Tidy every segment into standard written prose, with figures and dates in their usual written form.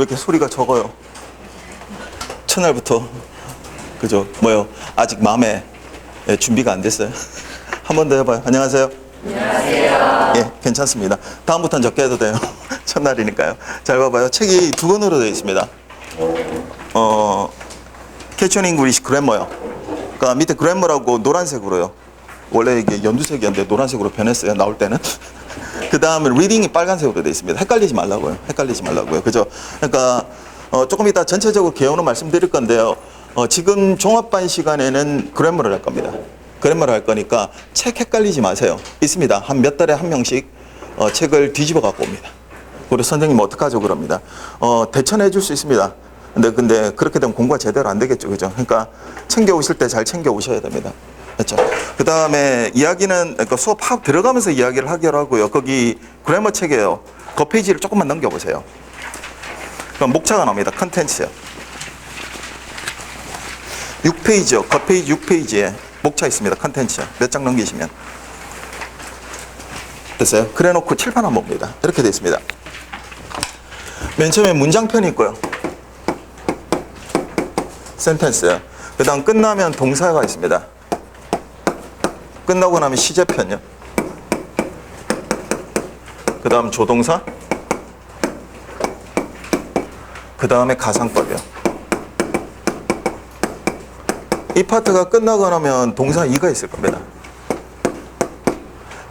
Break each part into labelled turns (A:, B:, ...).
A: 왜 이렇게 소리가 적어요? 첫날부터 그죠? 뭐요? 아직 마음에 준비가 안 됐어요. 한 번 더 해봐요. 안녕하세요.
B: 안녕하세요.
A: 예, 괜찮습니다. 다음부터는 적게 해도 돼요. 첫날이니까요. 잘 봐봐요. 책이 두 권으로 되어 있습니다. Catch on English 그래머요. 그러니까 밑에 그래머라고 노란색으로요. 원래 이게 연두색이었는데 노란색으로 변했어요. 나올 때는. 그 다음에 리딩이 빨간색으로 되어 있습니다. 헷갈리지 말라고요. 헷갈리지 말라고요. 그죠? 그러니까 조금 이따 전체적으로 개요는 말씀드릴 건데요. 지금 종합반 시간에는 그래머를 할 겁니다. 그래머를 할 거니까 책 헷갈리지 마세요. 있습니다. 한 몇 달에 한 명씩 책을 뒤집어 갖고 옵니다. 우리 선생님 어떡하죠? 그럽니다. 대천해 줄 수 있습니다. 근데 그렇게 되면 공부가 제대로 안 되겠죠. 그죠? 그러니까 챙겨 오실 때 잘 챙겨 오셔야 됩니다. 그렇죠? 그 다음에 이야기는 그러니까 수업 확 들어가면서 이야기를 하기로 거기 그래머 책이에요. 그 페이지를 조금만 넘겨보세요. 그럼 목차가 나옵니다. 컨텐츠요. 6페이지요. 그 페이지 6페이지에 목차 있습니다. 컨텐츠. 몇 장 넘기시면. 됐어요? 그래 놓고 칠판 한번 봅니다. 이렇게 되어 있습니다. 맨 처음에 문장편이 있고요. 센텐스요. 그 다음 끝나면 동사가 있습니다. 끝나고 나면 시제편이요. 그 다음 조동사. 그 다음에 가상법이요. 이 파트가 끝나고 나면 동사 2가 있을 겁니다.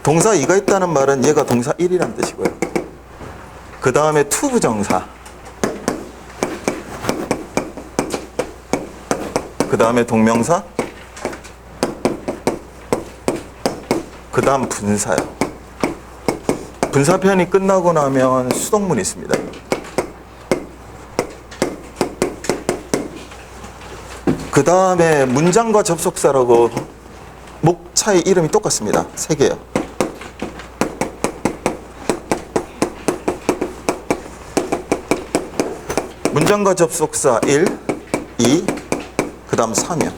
A: 동사 2가 있다는 말은 얘가 동사 1이라는 뜻이고요. 그 다음에 투부정사. 그 다음에 동명사. 그 다음 분사요. 분사편이 끝나고 나면 수동문이 있습니다. 그 다음에 문장과 접속사라고 목차의 이름이 똑같습니다. 3개요. 문장과 접속사 1, 2, 그 다음 3이요.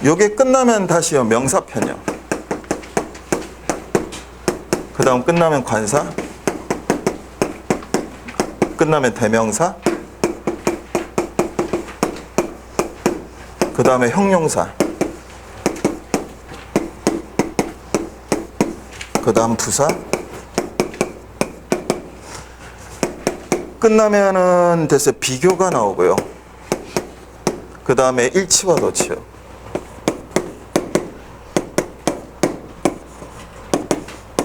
A: 요게 끝나면 다시요. 명사편이요. 그 다음 끝나면 관사, 끝나면 대명사, 그 다음에 형용사, 그 다음 부사, 끝나면은 됐어요. 비교가 나오고요. 그 다음에 일치와 도치요.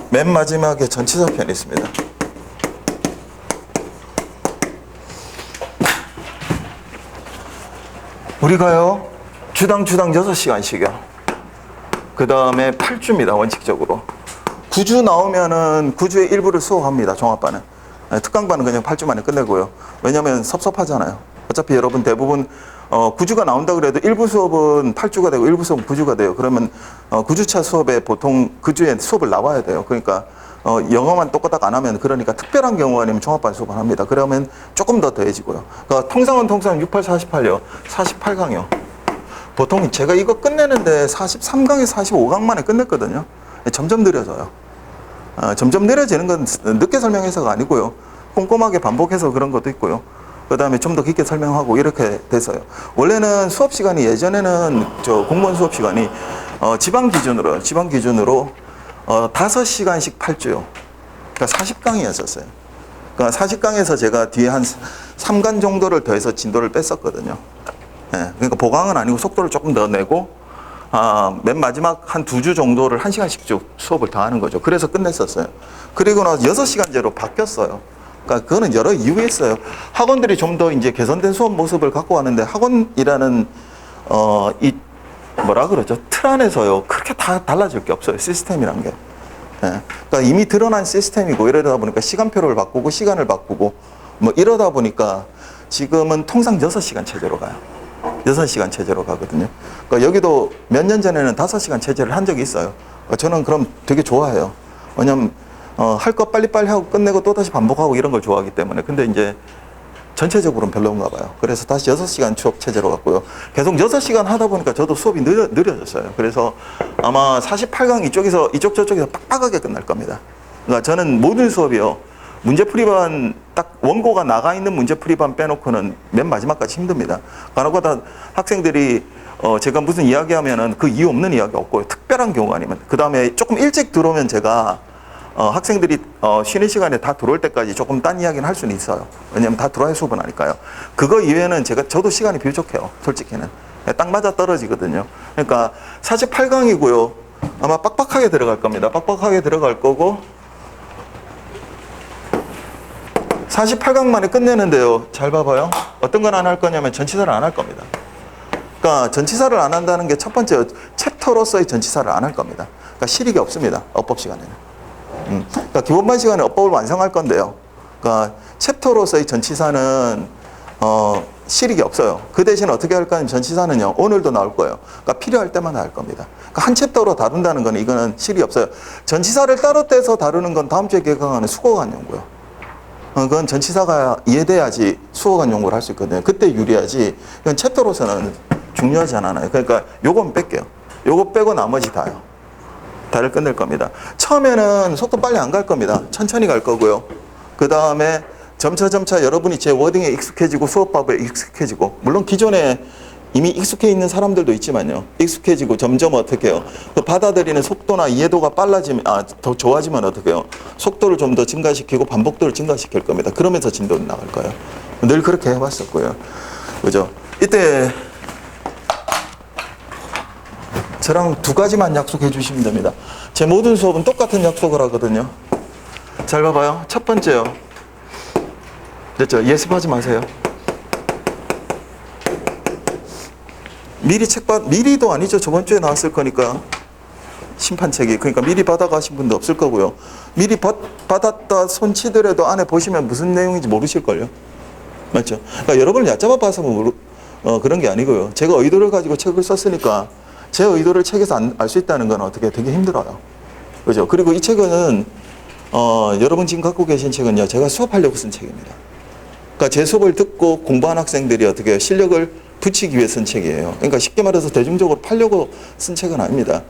A: 맨 마지막에 전치사 편이 있습니다. 우리가요, 주당 6시간씩이요. 그 다음에 8주입니다, 원칙적으로. 9주 나오면은 9주의 일부를 수업합니다, 종합반은. 특강반은 그냥 8주 만에 끝내고요. 왜냐면 섭섭하잖아요. 어차피 여러분 대부분 9주가 나온다 그래도 일부 수업은 8주가 되고 일부 수업은 9주가 돼요. 그러면 9주차 수업에 보통 그 주에 수업을 나와야 돼요. 그러니까 영어만 똑같딱 안 하면, 그러니까 특별한 경우 아니면 종합반 수업을 합니다. 그러면 조금 더 더해지고요. 그러니까 통상은 68, 48요. 48강이요. 보통 제가 이거 끝내는데 43강에서 45강 만에 끝냈거든요. 점점 느려져요. 점점 느려지는 건 늦게 설명해서가 아니고요. 꼼꼼하게 반복해서 그런 것도 있고요. 그 다음에 좀 더 깊게 설명하고 이렇게 돼서요. 원래는 수업 시간이, 예전에는 공무원 수업 시간이 지방 기준으로 5시간씩 8주요. 그러니까 40강이었었어요. 그러니까 40강에서 제가 뒤에 한 3간 정도를 더해서 진도를 뺐었거든요. 예, 그러니까 보강은 아니고 속도를 조금 더 내고 맨 마지막 한 2주 정도를 1시간씩 쭉 수업을 다 하는 거죠. 그래서 끝냈었어요. 그리고 나서 6시간제로 바뀌었어요. 그러니까 그거는 여러 이유가 있어요. 학원들이 좀 더 이제 개선된 수업 모습을 갖고 왔는데, 학원이라는 이 뭐라 그러죠? 틀 안에서요, 그렇게 다 달라질 게 없어요. 시스템이란 게. 예. 그러니까 이미 드러난 시스템이고, 이러다 보니까 시간표를 바꾸고 시간을 바꾸고 뭐 이러다 보니까 지금은 통상 6시간 체제로 가요. 6시간 체제로 가거든요. 그러니까 여기도 몇 년 전에는 5시간 체제를 한 적이 있어요. 그러니까 저는 그럼 되게 좋아해요. 왜냐면 할 거 빨리빨리 하고 끝내고 또다시 반복하고 이런 걸 좋아하기 때문에. 근데 이제 전체적으로는 별로인가 봐요. 그래서 다시 6시간 수업 체제로 갔고요. 계속 6시간 하다 보니까 저도 수업이 느려졌어요. 그래서 아마 48강 이쪽 저쪽에서 빡빡하게 끝날 겁니다. 그러니까 저는 모든 수업이요, 문제풀이반 딱 원고가 나가 있는 문제풀이반 빼놓고는 맨 마지막까지 힘듭니다. 간혹가다 학생들이 제가 무슨 이야기하면은 그 이유 없는 이야기 없고요. 특별한 경우가 아니면 그 다음에 조금 일찍 들어오면 제가 학생들이 쉬는 시간에 다 들어올 때까지 조금 딴 이야기는 할 수는 있어요. 왜냐하면 다 들어와야 수업은 하니까요. 그거 이외에는 저도 시간이 부족해요. 솔직히는 딱 맞아 떨어지거든요. 그러니까 48강이고요. 아마 빡빡하게 들어갈 겁니다. 빡빡하게 들어갈 거고 48강 만에 끝내는데요. 잘 봐봐요. 어떤 건 안 할 거냐면 전치사를 안 할 겁니다. 그러니까 전치사를 안 한다는 게 첫 번째 챕터로서의 전치사를 안 할 겁니다. 그러니까 실익이 없습니다. 어법 시간에는. 그러니까 기본반 시간에 어법을 완성할 건데요. 그러니까 챕터로서의 전치사는 실익이 없어요. 그 대신 어떻게 할까 하면 전치사는요. 오늘도 나올 거예요. 그러니까 필요할 때마다 할 겁니다. 그러니까 한 챕터로 다룬다는 건 이거는 실익이 없어요. 전치사를 따로 떼서 다루는 건 다음 주에 개강하는 수거관 연구요. 그건 전치사가 이해돼야지 수어간 연구를 할 수 있거든요. 그때 유리하지. 이건 챕터로서는 중요하지 않아요. 그러니까 요건 뺄게요. 요거 빼고 나머지 다요. 다를 끝낼 겁니다. 처음에는 속도 빨리 안 갈 겁니다. 천천히 갈 거고요. 그 다음에 점차 여러분이 제 워딩에 익숙해지고 수업법에 익숙해지고, 물론 기존에 이미 익숙해 있는 사람들도 있지만요. 익숙해지고 점점 어떻게 해요? 그 받아들이는 속도나 이해도가 빨라지면, 더 좋아지면 어떻게 해요? 속도를 좀 더 증가시키고 반복도를 증가시킬 겁니다. 그러면서 진도는 나갈 거예요. 늘 그렇게 해왔었고요. 그죠? 이때 저랑 두 가지만 약속해 주시면 됩니다. 제 모든 수업은 똑같은 약속을 하거든요. 잘 봐봐요. 첫 번째요. 됐죠? 예습하지 마세요. 미리도 아니죠. 저번 주에 나왔을 거니까. 심판책이. 그러니까 미리 받아가신 분도 없을 거고요. 미리 받았다 손치더라도 안에 보시면 무슨 내용인지 모르실걸요. 맞죠? 그러니까 여러분을 얕잡아 봐서 그런 게 아니고요. 제가 의도를 가지고 책을 썼으니까 제 의도를 책에서 알 수 있다는 건 어떻게 되게 힘들어요. 그죠? 그리고 이 책은, 여러분 지금 갖고 계신 책은요. 제가 수업하려고 쓴 책입니다. 그러니까 제 수업을 듣고 공부한 학생들이 어떻게 해요? 실력을 붙이기 위해 쓴 책이에요. 그러니까 쉽게 말해서 대중적으로 팔려고 쓴 책은 아닙니다.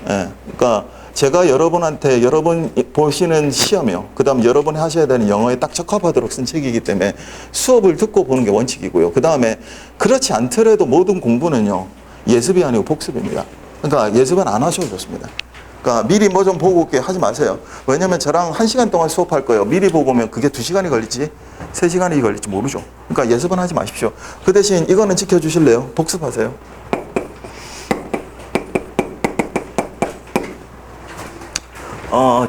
A: 예. 그러니까 제가 여러분한테 여러분 보시는 시험이요. 그 다음 여러분이 하셔야 되는 영어에 딱 적합하도록 쓴 책이기 때문에 수업을 듣고 보는 게 원칙이고요. 그 다음에 그렇지 않더라도 모든 공부는요. 예습이 아니고 복습입니다. 그러니까 예습은 안 하셔도 좋습니다. 그러니까 미리 뭐 좀 보고 올게 하지 마세요. 왜냐면 저랑 1시간 동안 수업할 거예요. 미리 보고 오면 그게 2시간이 걸릴지 3시간이 걸릴지 모르죠. 그러니까 예습은 하지 마십시오. 그 대신 이거는 지켜주실래요? 복습하세요.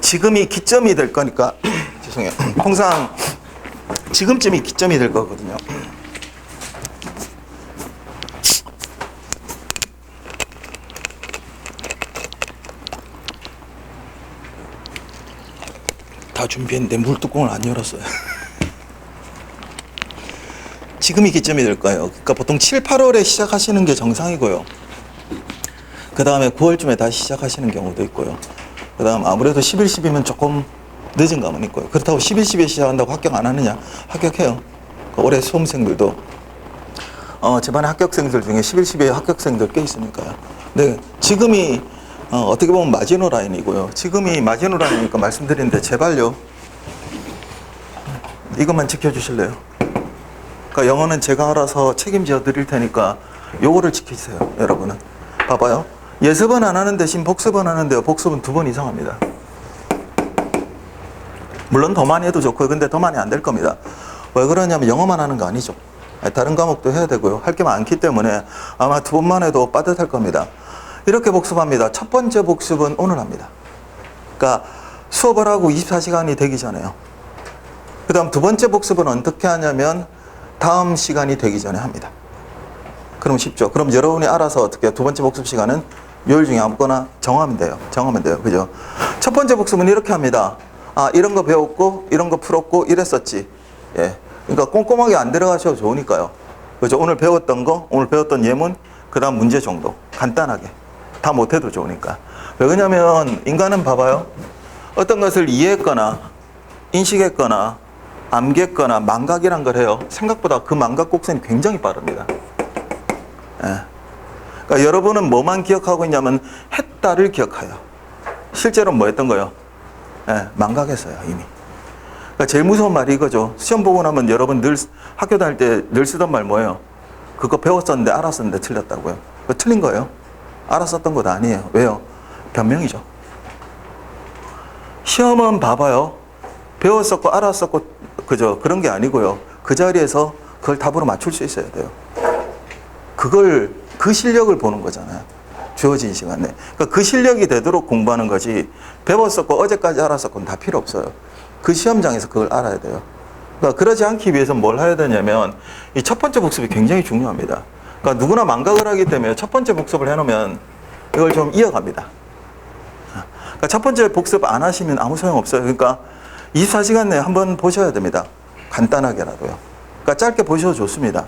A: 지금이 기점이 될 거니까 죄송해요. 항상 지금쯤이 기점이 될 거거든요. 다 준비했는데 물뚜껑을 안 열었어요. 지금이 기점이 될 거예요. 그러니까 보통 7, 8월에 시작하시는 게 정상이고요. 그 다음에 9월쯤에 다시 시작하시는 경우도 있고요. 그 다음 아무래도 11, 12면 조금 늦은 감은 있고요. 그렇다고 11, 12에 시작한다고 합격 안 하느냐? 합격해요. 올해 수험생들도 제 반에 합격생들 중에 11, 12에 합격생들 꽤 있으니까요. 네, 지금이 어떻게 보면 마지노 라인이고요. 지금이 마지노 라인이니까 말씀드리는데 제발요. 이것만 지켜주실래요? 그러니까 영어는 제가 알아서 책임져 드릴 테니까 요거를 지키세요. 여러분은. 봐봐요. 예습은 안 하는 대신 복습은 하는데요. 복습은 2번 이상 합니다. 물론 더 많이 해도 좋고요. 근데 더 많이 안 될 겁니다. 왜 그러냐면 영어만 하는 거 아니죠. 다른 과목도 해야 되고요. 할 게 많기 때문에 아마 2번만 해도 빠듯할 겁니다. 이렇게 복습합니다. 첫 번째 복습은 오늘 합니다. 그러니까 수업을 하고 24시간이 되기 전에요. 그 다음 2번째 복습은 어떻게 하냐면 다음 시간이 되기 전에 합니다. 그럼 쉽죠. 그럼 여러분이 알아서 어떻게 2번째 복습 시간은 요일 중에 아무거나 정하면 돼요. 그죠? 첫 번째 복습은 이렇게 합니다. 이런 거 배웠고, 이런 거 풀었고, 이랬었지. 예. 그러니까 꼼꼼하게 안 들어가셔도 좋으니까요. 그죠? 오늘 배웠던 거, 오늘 배웠던 예문, 그 다음 문제 정도. 간단하게. 다 못해도 좋으니까. 왜 그러냐면, 인간은 봐봐요. 어떤 것을 이해했거나, 인식했거나, 암기했거나, 망각이란 걸 해요. 생각보다 그 망각 곡선이 굉장히 빠릅니다. 예. 그러니까 여러분은 뭐만 기억하고 있냐면 했다를 기억해요. 실제로 뭐 했던 거예요? 예, 망각했어요 이미. 그러니까 제일 무서운 말이 이거죠. 시험 보고 나면 여러분 늘 학교 다닐 때 늘 쓰던 말 뭐예요? 그거 배웠었는데 알았었는데 틀렸다고요. 그거 틀린 거예요. 알았었던 것 아니에요. 왜요? 변명이죠. 시험은 봐봐요. 배웠었고 알았었고 그죠? 그런 게 아니고요. 그 자리에서 그걸 답으로 맞출 수 있어야 돼요. 그 실력을 보는 거잖아요. 주어진 시간에. 그러니까 그 실력이 되도록 공부하는 거지, 배웠었고 어제까지 알았었고는 다 필요 없어요. 그 시험장에서 그걸 알아야 돼요. 그러니까 그러지 않기 위해서 뭘 해야 되냐면, 이 첫 번째 복습이 굉장히 중요합니다. 그러니까 누구나 망각을 하기 때문에 첫 번째 복습을 해놓으면 이걸 좀 이어갑니다. 그러니까 첫 번째 복습 안 하시면 아무 소용 없어요. 그러니까 24시간 내에 한번 보셔야 됩니다. 간단하게라도요. 그러니까 짧게 보셔도 좋습니다.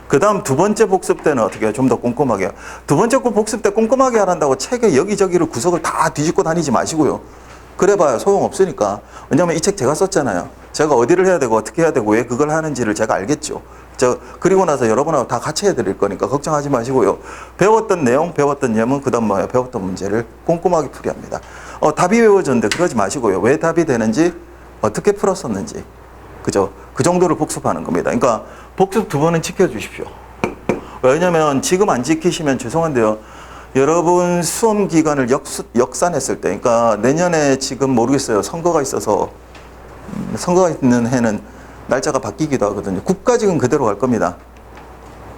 A: 그 다음 두 번째 복습 때는 어떻게 해요? 좀 더 꼼꼼하게 해요. 두 번째 복습 때 꼼꼼하게 하란다고 책에 여기저기를 구석을 다 뒤집고 다니지 마시고요. 그래봐야 소용없으니까. 왜냐면 이 책 제가 썼잖아요. 제가 어디를 해야 되고 어떻게 해야 되고 왜 그걸 하는지를 제가 알겠죠. 그리고 나서 여러분하고 다 같이 해드릴 거니까 걱정하지 마시고요. 배웠던 내용, 배웠던 예문, 그 다음 뭐예요? 배웠던 문제를 꼼꼼하게 풀이합니다. 답이 외워졌는데 그러지 마시고요. 왜 답이 되는지, 어떻게 풀었었는지. 그죠? 그 정도를 복습하는 겁니다. 그러니까 복습 2번은 지켜주십시오. 왜냐면 지금 안 지키시면 죄송한데요. 여러분 수험 기간을 역산했을 때, 그러니까 내년에 지금 모르겠어요. 선거가 있어서, 선거가 있는 해는 날짜가 바뀌기도 하거든요. 국가직은 그대로 갈 겁니다.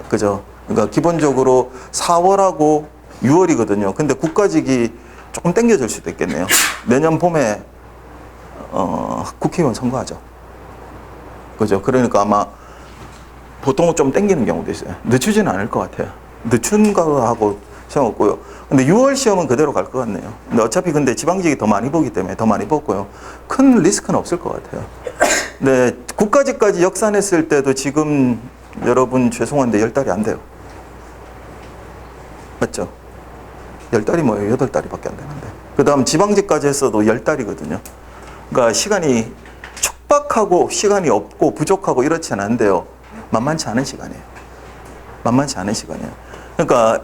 A: 그죠? 그러니까 기본적으로 4월하고 6월이거든요. 근데 국가직이 조금 당겨질 수도 있겠네요. 내년 봄에 국회의원 선거하죠. 그죠? 그러니까 아마 보통은 좀 당기는 경우도 있어요. 늦추지는 않을 것 같아요. 늦춘 거하고 소용없고요. 근데 6월 시험은 그대로 갈 것 같네요. 근데 어차피 근데 지방직이 더 많이 보기 때문에 더 많이 뽑고요. 큰 리스크는 없을 것 같아요. 네, 국가직까지 역산했을 때도 지금 여러분 죄송한데 10달이 안 돼요. 맞죠? 10달이 뭐예요? 8달이밖에 안 되는데. 그 다음 지방직까지 했어도 10달이거든요. 그러니까 시간이 촉박하고 시간이 없고 부족하고 이렇지는 않은데요. 만만치 않은 시간이에요. 만만치 않은 시간이에요. 그러니까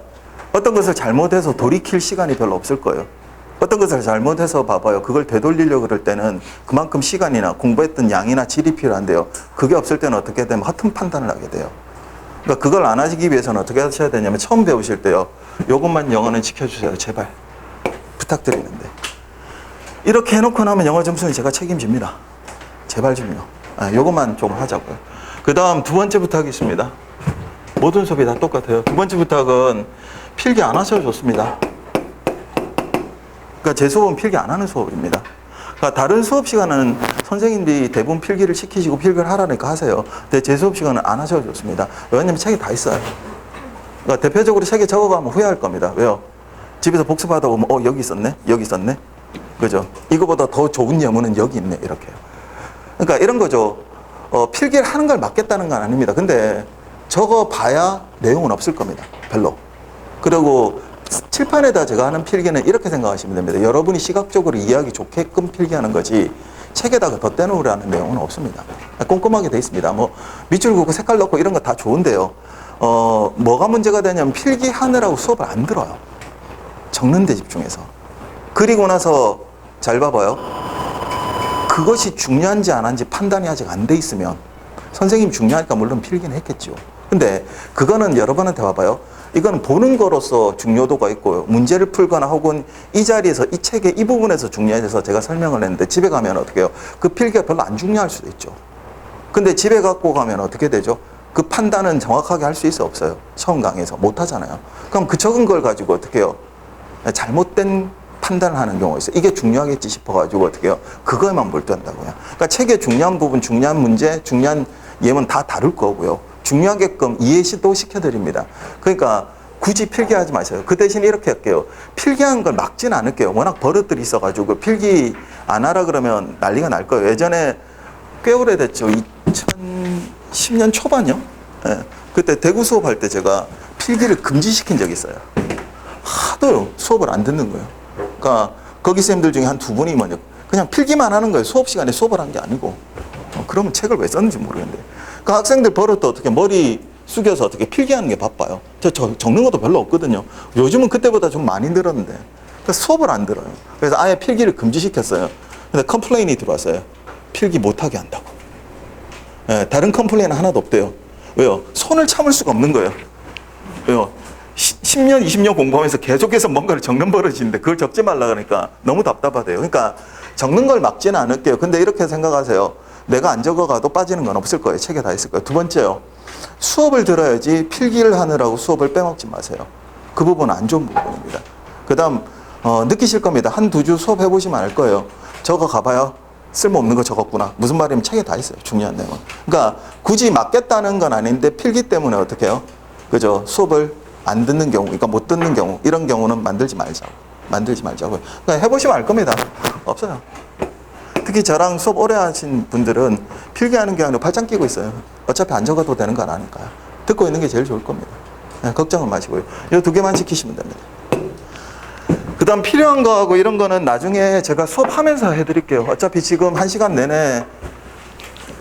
A: 어떤 것을 잘못해서 돌이킬 시간이 별로 없을 거예요. 어떤 것을 잘못해서 봐봐요. 그걸 되돌리려고 그럴 때는 그만큼 시간이나 공부했던 양이나 질이 필요한데요. 그게 없을 때는 어떻게 되면 허튼 판단을 하게 돼요. 그러니까 그걸 안 하시기 위해서는 어떻게 하셔야 되냐면 처음 배우실 때요. 요것만 영어는 지켜주세요. 제발. 부탁드리는데. 이렇게 해놓고 나면 영어 점수는 제가 책임집니다. 제발 좀요. 요것만 좀 하자고요. 그 다음 두 번째 부탁이 있습니다. 모든 수업이 다 똑같아요. 두 번째 부탁은 필기 안 하셔도 좋습니다. 그러니까 제 수업은 필기 안 하는 수업입니다. 그러니까 다른 수업 시간은 선생님들이 대부분 필기를 시키시고 필기를 하라니까 하세요. 근데 제 수업 시간은 안 하셔도 좋습니다. 왜냐면 책에 다 있어요. 그러니까 대표적으로 책에 적어가면 후회할 겁니다. 왜요? 집에서 복습하다 보면 여기 있었네? 여기 있었네? 그죠? 이거보다 더 좋은 예문은 여기 있네. 이렇게요. 그러니까 이런 거죠. 필기를 하는 걸 막겠다는 건 아닙니다. 근데 적어봐야 내용은 없을 겁니다. 별로. 그리고 칠판에다 제가 하는 필기는 이렇게 생각하시면 됩니다. 여러분이 시각적으로 이해하기 좋게끔 필기하는 거지 책에다가 덧 떼놓으라는 내용은 없습니다. 꼼꼼하게 돼 있습니다. 뭐 밑줄 긋고 색깔 넣고 이런 거 다 좋은데요. 뭐가 문제가 되냐면 필기하느라고 수업을 안 들어요. 적는 데 집중해서. 그리고 나서 잘 봐봐요. 그것이 중요한지 안 한지 판단이 아직 안 돼 있으면 선생님이 중요하니까 물론 필기는 했겠죠. 근데 그거는 여러분한테 봐봐요. 이건 보는 거로서 중요도가 있고요. 문제를 풀거나 혹은 이 자리에서 이 책의 이 부분에서 중요해서 제가 설명을 했는데 집에 가면 어떻게 해요? 그 필기가 별로 안 중요할 수도 있죠. 근데 집에 갖고 가면 어떻게 되죠? 그 판단은 정확하게 할 수 있어 없어요? 처음 강의에서 못 하잖아요. 그럼 그 적은 걸 가지고 어떻게 해요? 잘못된 판단을 하는 경우가 있어요. 이게 중요하겠지 싶어가지고 어떻게 해요? 그거에만 몰두한다고요. 그러니까 책의 중요한 부분, 중요한 문제, 중요한 예문 다 다룰 거고요. 중요하게끔 이해도 시켜드립니다. 그러니까 굳이 필기하지 마세요. 그 대신 이렇게 할게요. 필기한 걸 막지는 않을게요. 워낙 버릇들이 있어가지고 필기 안 하라 그러면 난리가 날 거예요. 예전에 꽤 오래됐죠. 2010년 초반이요. 네. 그때 대구 수업할 때 제가 필기를 금지시킨 적이 있어요. 하도 수업을 안 듣는 거예요. 그러니까 거기 쌤들 중에 한 두 분이 뭐냐 그냥 필기만 하는 거예요. 수업 시간에 수업을 한 게 아니고. 그러면 책을 왜 썼는지 모르겠는데. 그 학생들 버릇도 어떻게 머리 숙여서 어떻게 필기하는 게 바빠요. 저 적는 것도 별로 없거든요. 요즘은 그때보다 좀 많이 늘었는데. 그래서 수업을 안 들어요. 그래서 아예 필기를 금지시켰어요. 근데 컴플레인이 들어왔어요. 필기 못하게 한다고. 예, 다른 컴플레인은 하나도 없대요. 왜요? 손을 참을 수가 없는 거예요. 왜요? 10년, 20년 공부하면서 계속해서 뭔가를 적는 버릇이 있는데 그걸 적지 말라 그러니까 너무 답답하대요. 그러니까 적는 걸 막지는 않을게요. 근데 이렇게 생각하세요. 내가 안 적어가도 빠지는 건 없을 거예요. 책에 다 있을 거예요. 두 번째요. 수업을 들어야지 필기를 하느라고 수업을 빼먹지 마세요. 그 부분은 안 좋은 부분입니다. 그 다음 느끼실 겁니다. 한두 주 수업 해보시면 알 거예요. 적어 가봐요. 쓸모없는 거 적었구나. 무슨 말이면 책에 다 있어요. 중요한 내용은. 그러니까 굳이 맞겠다는 건 아닌데 필기 때문에 어떻게 해요? 그죠? 수업을 안 듣는 경우, 그러니까 못 듣는 경우, 이런 경우는 만들지 말자고요. 그러니까 해보시면 알 겁니다. 없어요. 특히 저랑 수업 오래 하신 분들은 필기하는 게 아니라 팔짱 끼고 있어요. 어차피 안 적어도 되는 건 아니까요. 듣고 있는 게 제일 좋을 겁니다. 네, 걱정을 마시고요. 이 두 개만 지키시면 됩니다. 그 다음 필요한 거하고 이런 거는 나중에 제가 수업하면서 해드릴게요. 어차피 지금 1시간 내내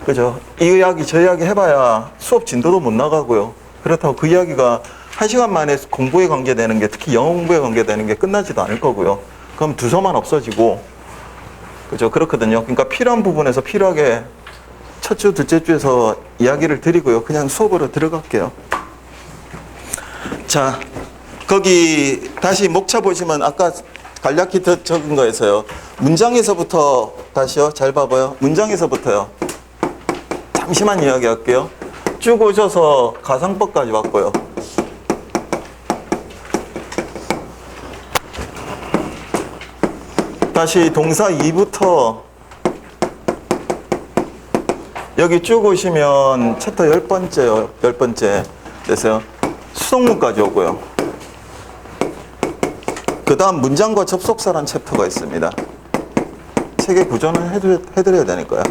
A: 그죠? 이 이야기 저 이야기 해봐야 수업 진도도 못 나가고요. 그렇다고 그 이야기가 1시간 만에 공부에 관계되는 게, 특히 영어 공부에 관계되는 게 끝나지도 않을 거고요. 그럼 두서만 없어지고, 그죠? 그렇거든요. 그러니까 필요한 부분에서 필요하게 첫 주, 둘째 주에서 이야기를 드리고요. 그냥 수업으로 들어갈게요. 자, 거기 다시 목차 보시면 아까 간략히 적은 거에서요. 문장에서부터 다시요. 잘 봐봐요. 문장에서부터요. 잠시만 이야기할게요. 쭉 오셔서 가상법까지 왔고요. 다시 동사 2부터 여기 쭉 오시면 챕터 10번째요. 10번째 됐어요. 수동문까지 오고요. 그 다음 문장과 접속사란 챕터가 있습니다. 책의 구조는 해드려야 되니까요.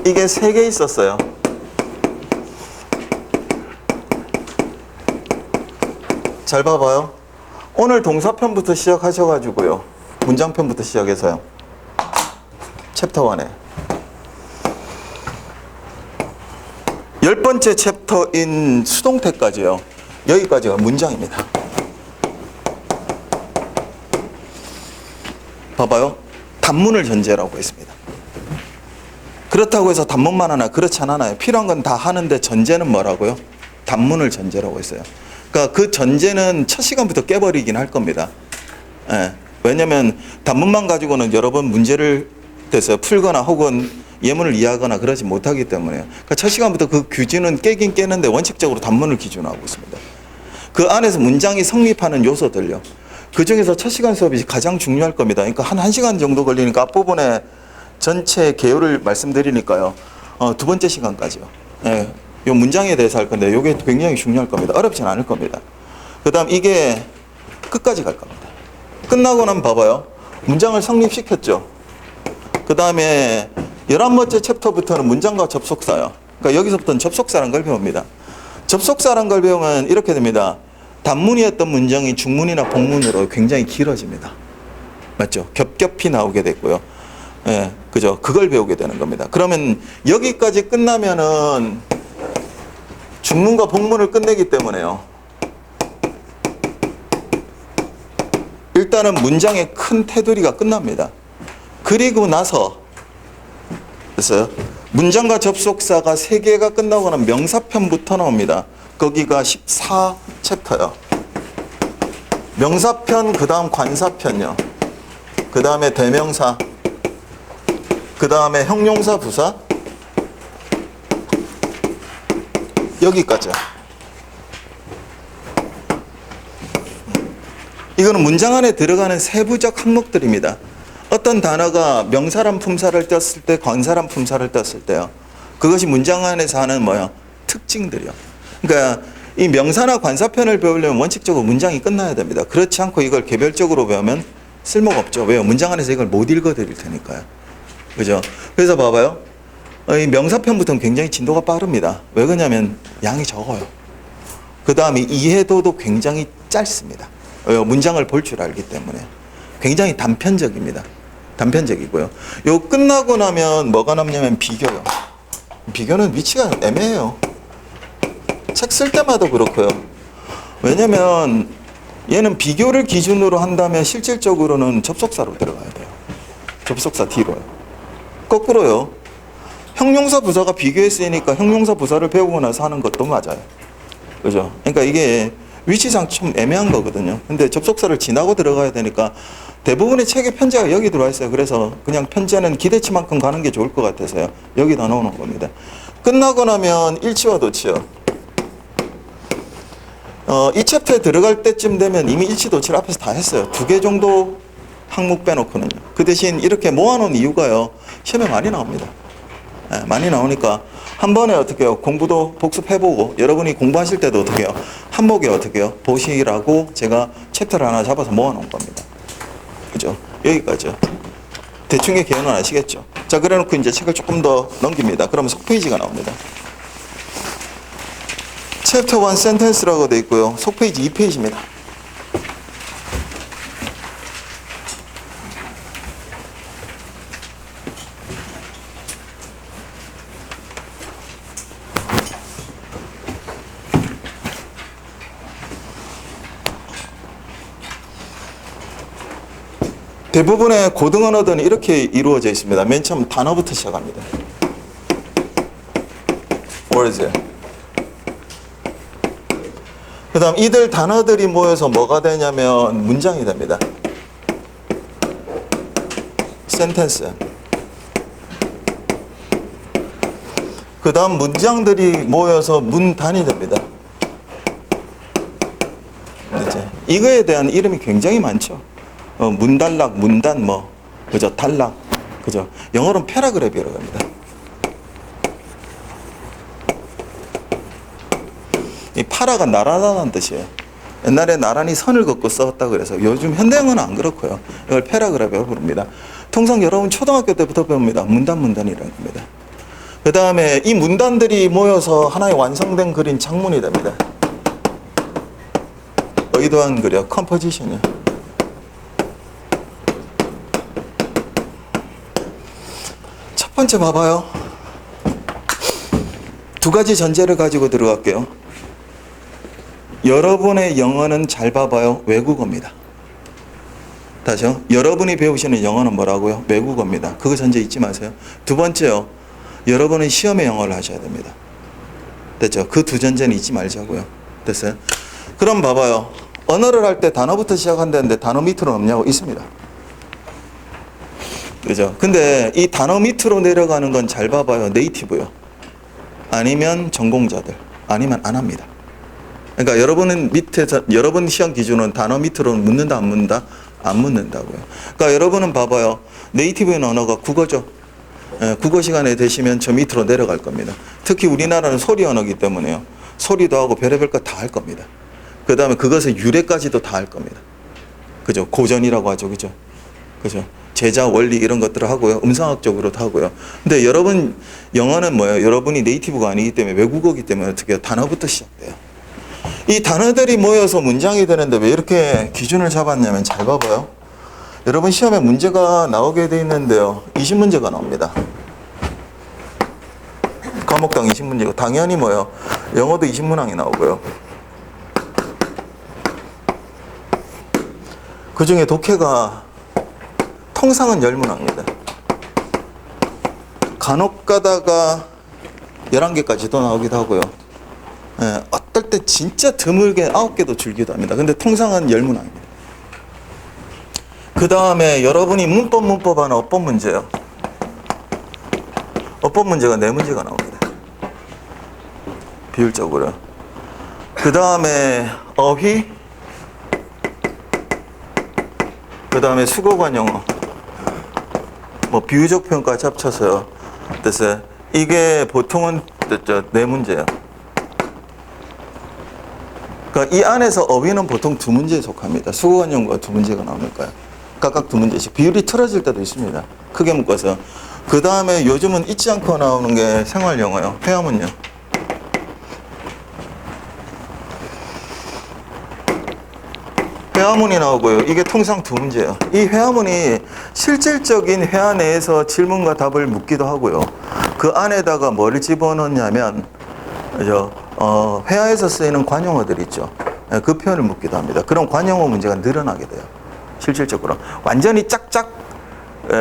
A: 이게 3개 있었어요. 잘 봐봐요. 오늘 동사편부터 시작하셔가지고요. 문장편부터 시작해서요. 챕터 1에 10번째 챕터인 수동태까지요. 여기까지가 문장입니다. 봐봐요. 단문을 전제라고 했습니다. 그렇다고 해서 단문만 하나, 그렇지 않아요. 필요한 건 다 하는데 전제는 뭐라고요? 단문을 전제라고 했어요. 그러니까 그 전제는 첫 시간부터 깨버리긴 할 겁니다. 예. 왜냐하면 단문만 가지고는 여러 번 문제를 풀거나 혹은 예문을 이해하거나 그러지 못하기 때문에요. 그러니까 첫 시간부터 그 규칙은 깨긴 깨는데 원칙적으로 단문을 기준으로 하고 있습니다. 그 안에서 문장이 성립하는 요소들요. 그 중에서 첫 시간 수업이 가장 중요할 겁니다. 그러니까 한 1시간 정도 걸리니까 앞부분에 전체 개요를 말씀드리니까요. 두 번째 시간까지요. 예. 요 문장에 대해서 할 건데 이게 굉장히 중요할 겁니다. 어렵진 않을 겁니다. 그 다음 이게 끝까지 갈 겁니다. 끝나고 나면 봐봐요. 문장을 성립시켰죠. 그 다음에 11번째 챕터부터는 문장과 접속사요. 그러니까 여기서부터는 접속사라는 걸 배웁니다. 접속사라는 걸 배우면 이렇게 됩니다. 단문이었던 문장이 중문이나 복문으로 굉장히 길어집니다. 맞죠? 겹겹이 나오게 됐고요. 예, 그죠? 그걸 배우게 되는 겁니다. 그러면 여기까지 끝나면은 중문과 복문을 끝내기 때문에요. 일단은 문장의 큰 테두리가 끝납니다. 그리고 나서 됐어요? 문장과 접속사가 3개가 끝나고 나면 명사편부터 나옵니다. 거기가 14챕터요. 명사편, 그 다음 관사편요. 그 다음에 대명사, 그 다음에 형용사, 부사, 여기까지요. 이거는 문장 안에 들어가는 세부적 항목들입니다. 어떤 단어가 명사란 품사를 떴을 때, 관사란 품사를 떴을 때요. 그것이 문장 안에서 하는 특징들이요. 그러니까 이 명사나 관사편을 배우려면 원칙적으로 문장이 끝나야 됩니다. 그렇지 않고 이걸 개별적으로 배우면 쓸모가 없죠. 왜요? 문장 안에서 이걸 못 읽어드릴 테니까요. 그죠? 그래서 봐봐요. 이 명사편부터는 굉장히 진도가 빠릅니다. 왜 그러냐면 양이 적어요. 그 다음에 이해도도 굉장히 짧습니다. 왜요? 문장을 볼 줄 알기 때문에. 굉장히 단편적입니다. 단편적이고요. 요 끝나고 나면 뭐가 남냐면 비교요. 비교는 위치가 애매해요. 책 쓸 때마다 그렇고요. 왜냐면 얘는 비교를 기준으로 한다면 실질적으로는 접속사로 들어가야 돼요. 접속사 뒤로요. 거꾸로요. 형용사 부사가 비교에 쓰이니까 형용사 부사를 배우고 나서 하는 것도 맞아요. 그죠? 그러니까 이게 위치상 좀 애매한 거거든요. 근데 접속사를 지나고 들어가야 되니까 대부분의 책에 편제가 여기 들어와 있어요. 그래서 그냥 편제는 기대치만큼 가는 게 좋을 것 같아서요. 여기다 넣어놓은 겁니다. 끝나고 나면 일치와 도치요. 이 챕터에 들어갈 때쯤 되면 이미 일치, 도치를 앞에서 다 했어요. 2개 정도 항목 빼놓고는요. 그 대신 이렇게 모아놓은 이유가요. 시험에 많이 나옵니다. 네, 많이 나오니까 한 번에 어떻게 해요? 공부도 복습해보고 여러분이 공부하실 때도 어떻게 해요? 한목에 어떻게 해요? 보시라고 제가 챕터를 하나 잡아서 모아놓은 겁니다. 그죠? 여기까지요. 대충의 개요는 아시겠죠? 자, 그래 놓고 이제 책을 조금 더 넘깁니다. 그러면 속페이지가 나옵니다. 챕터 1 센텐스라고 되어 있고요. 속페이지 2페이지입니다. 대부분의 고등 언어들은 이렇게 이루어져 있습니다. 맨 처음 단어부터 시작합니다. words. 그 다음 이들 단어들이 모여서 뭐가 되냐면 문장이 됩니다. sentence. 그 다음 문장들이 모여서 문단이 됩니다. 그렇죠? 이거에 대한 이름이 굉장히 많죠. 문단락, 문단, 그죠? 단락, 그죠? 영어로는 패러그래프라고 합니다. 이 파라가 나란하다는 뜻이에요. 옛날에 나란히 선을 긋고 썼다 그래서 요즘 현대영어는 안 그렇고요. 이걸 패러그래프라고 부릅니다. 통상 여러분 초등학교 때부터 배웁니다. 문단이라는 겁니다. 그 다음에 이 문단들이 모여서 하나의 완성된 글인 장문이 됩니다. 의도한 글이요. 컴포지션이요. 첫 번째 봐봐요. 2가지 전제를 가지고 들어갈게요. 여러분의 영어는 잘 봐봐요. 외국어입니다. 다시요. 여러분이 배우시는 영어는 뭐라고요? 외국어입니다. 그거 전제 잊지 마세요. 2번째요. 여러분은 시험에 영어를 하셔야 됩니다. 됐죠? 그 2 전제는 잊지 말자고요. 됐어요? 그럼 봐봐요. 언어를 할 때 단어부터 시작한다는데 단어 밑으로 없냐고? 있습니다. 그죠? 근데 이 단어 밑으로 내려가는 건 잘 봐봐요. 네이티브요. 아니면 전공자들. 아니면 안 합니다. 그러니까 여러분은 밑에서, 여러분 시험 기준은 단어 밑으로 묻는다, 안 묻는다? 안 묻는다고요. 그러니까 여러분은 봐봐요. 네이티브인 언어가 국어죠. 국어 시간에 되시면 저 밑으로 내려갈 겁니다. 특히 우리나라는 소리 언어이기 때문에요. 소리도 하고 별의별 것 다 할 겁니다. 그 다음에 그것의 유래까지도 다 할 겁니다. 그죠? 고전이라고 하죠. 그죠? 그죠? 제자, 원리 이런 것들을 하고요. 음성학적으로도 하고요. 근데 여러분 영어는 뭐예요? 여러분이 네이티브가 아니기 때문에 외국어이기 때문에 어떻게 해요? 단어부터 시작돼요. 이 단어들이 모여서 문장이 되는데 왜 이렇게 기준을 잡았냐면 잘 봐봐요. 여러분 시험에 문제가 나오게 돼 있는데요. 20문제가 나옵니다. 과목당 20문제고 당연히 뭐예요? 영어도 20문항이 나오고요. 그 중에 독해가 통상은 10문항입니다. 간혹 가다가 11개까지도 나오기도 하고요. 어떨 때 진짜 드물게 9개도 줄기도 합니다. 근데 통상은 10문항입니다. 그 다음에 여러분이 문법 하나 어법 문제요. 어법 문제가 4문제가 나옵니다. 비율적으로. 그 다음에 어휘, 그 다음에 수거관 영어, 비유적 표현까지 합쳐서요. 그래서 이게 보통은 4문제예요. 그러니까 이 안에서 어휘는 보통 2문제에 속합니다. 수거관 영어가 2문제가 나오니까요. 각각 2문제씩. 비율이 틀어질 때도 있습니다. 크게 묶어서. 그 다음에 요즘은 잊지 않고 나오는 게 생활 영어요. 회화문요. 회화문이 나오고요. 이게 통상 2문제예요. 이 회화문이 실질적인 회화 내에서 질문과 답을 묻기도 하고요. 그 안에다가 뭐를 집어넣냐면 회화에서 쓰이는 관용어들 있죠. 그 표현을 묻기도 합니다. 그럼 관용어 문제가 늘어나게 돼요. 실질적으로. 완전히 짝짝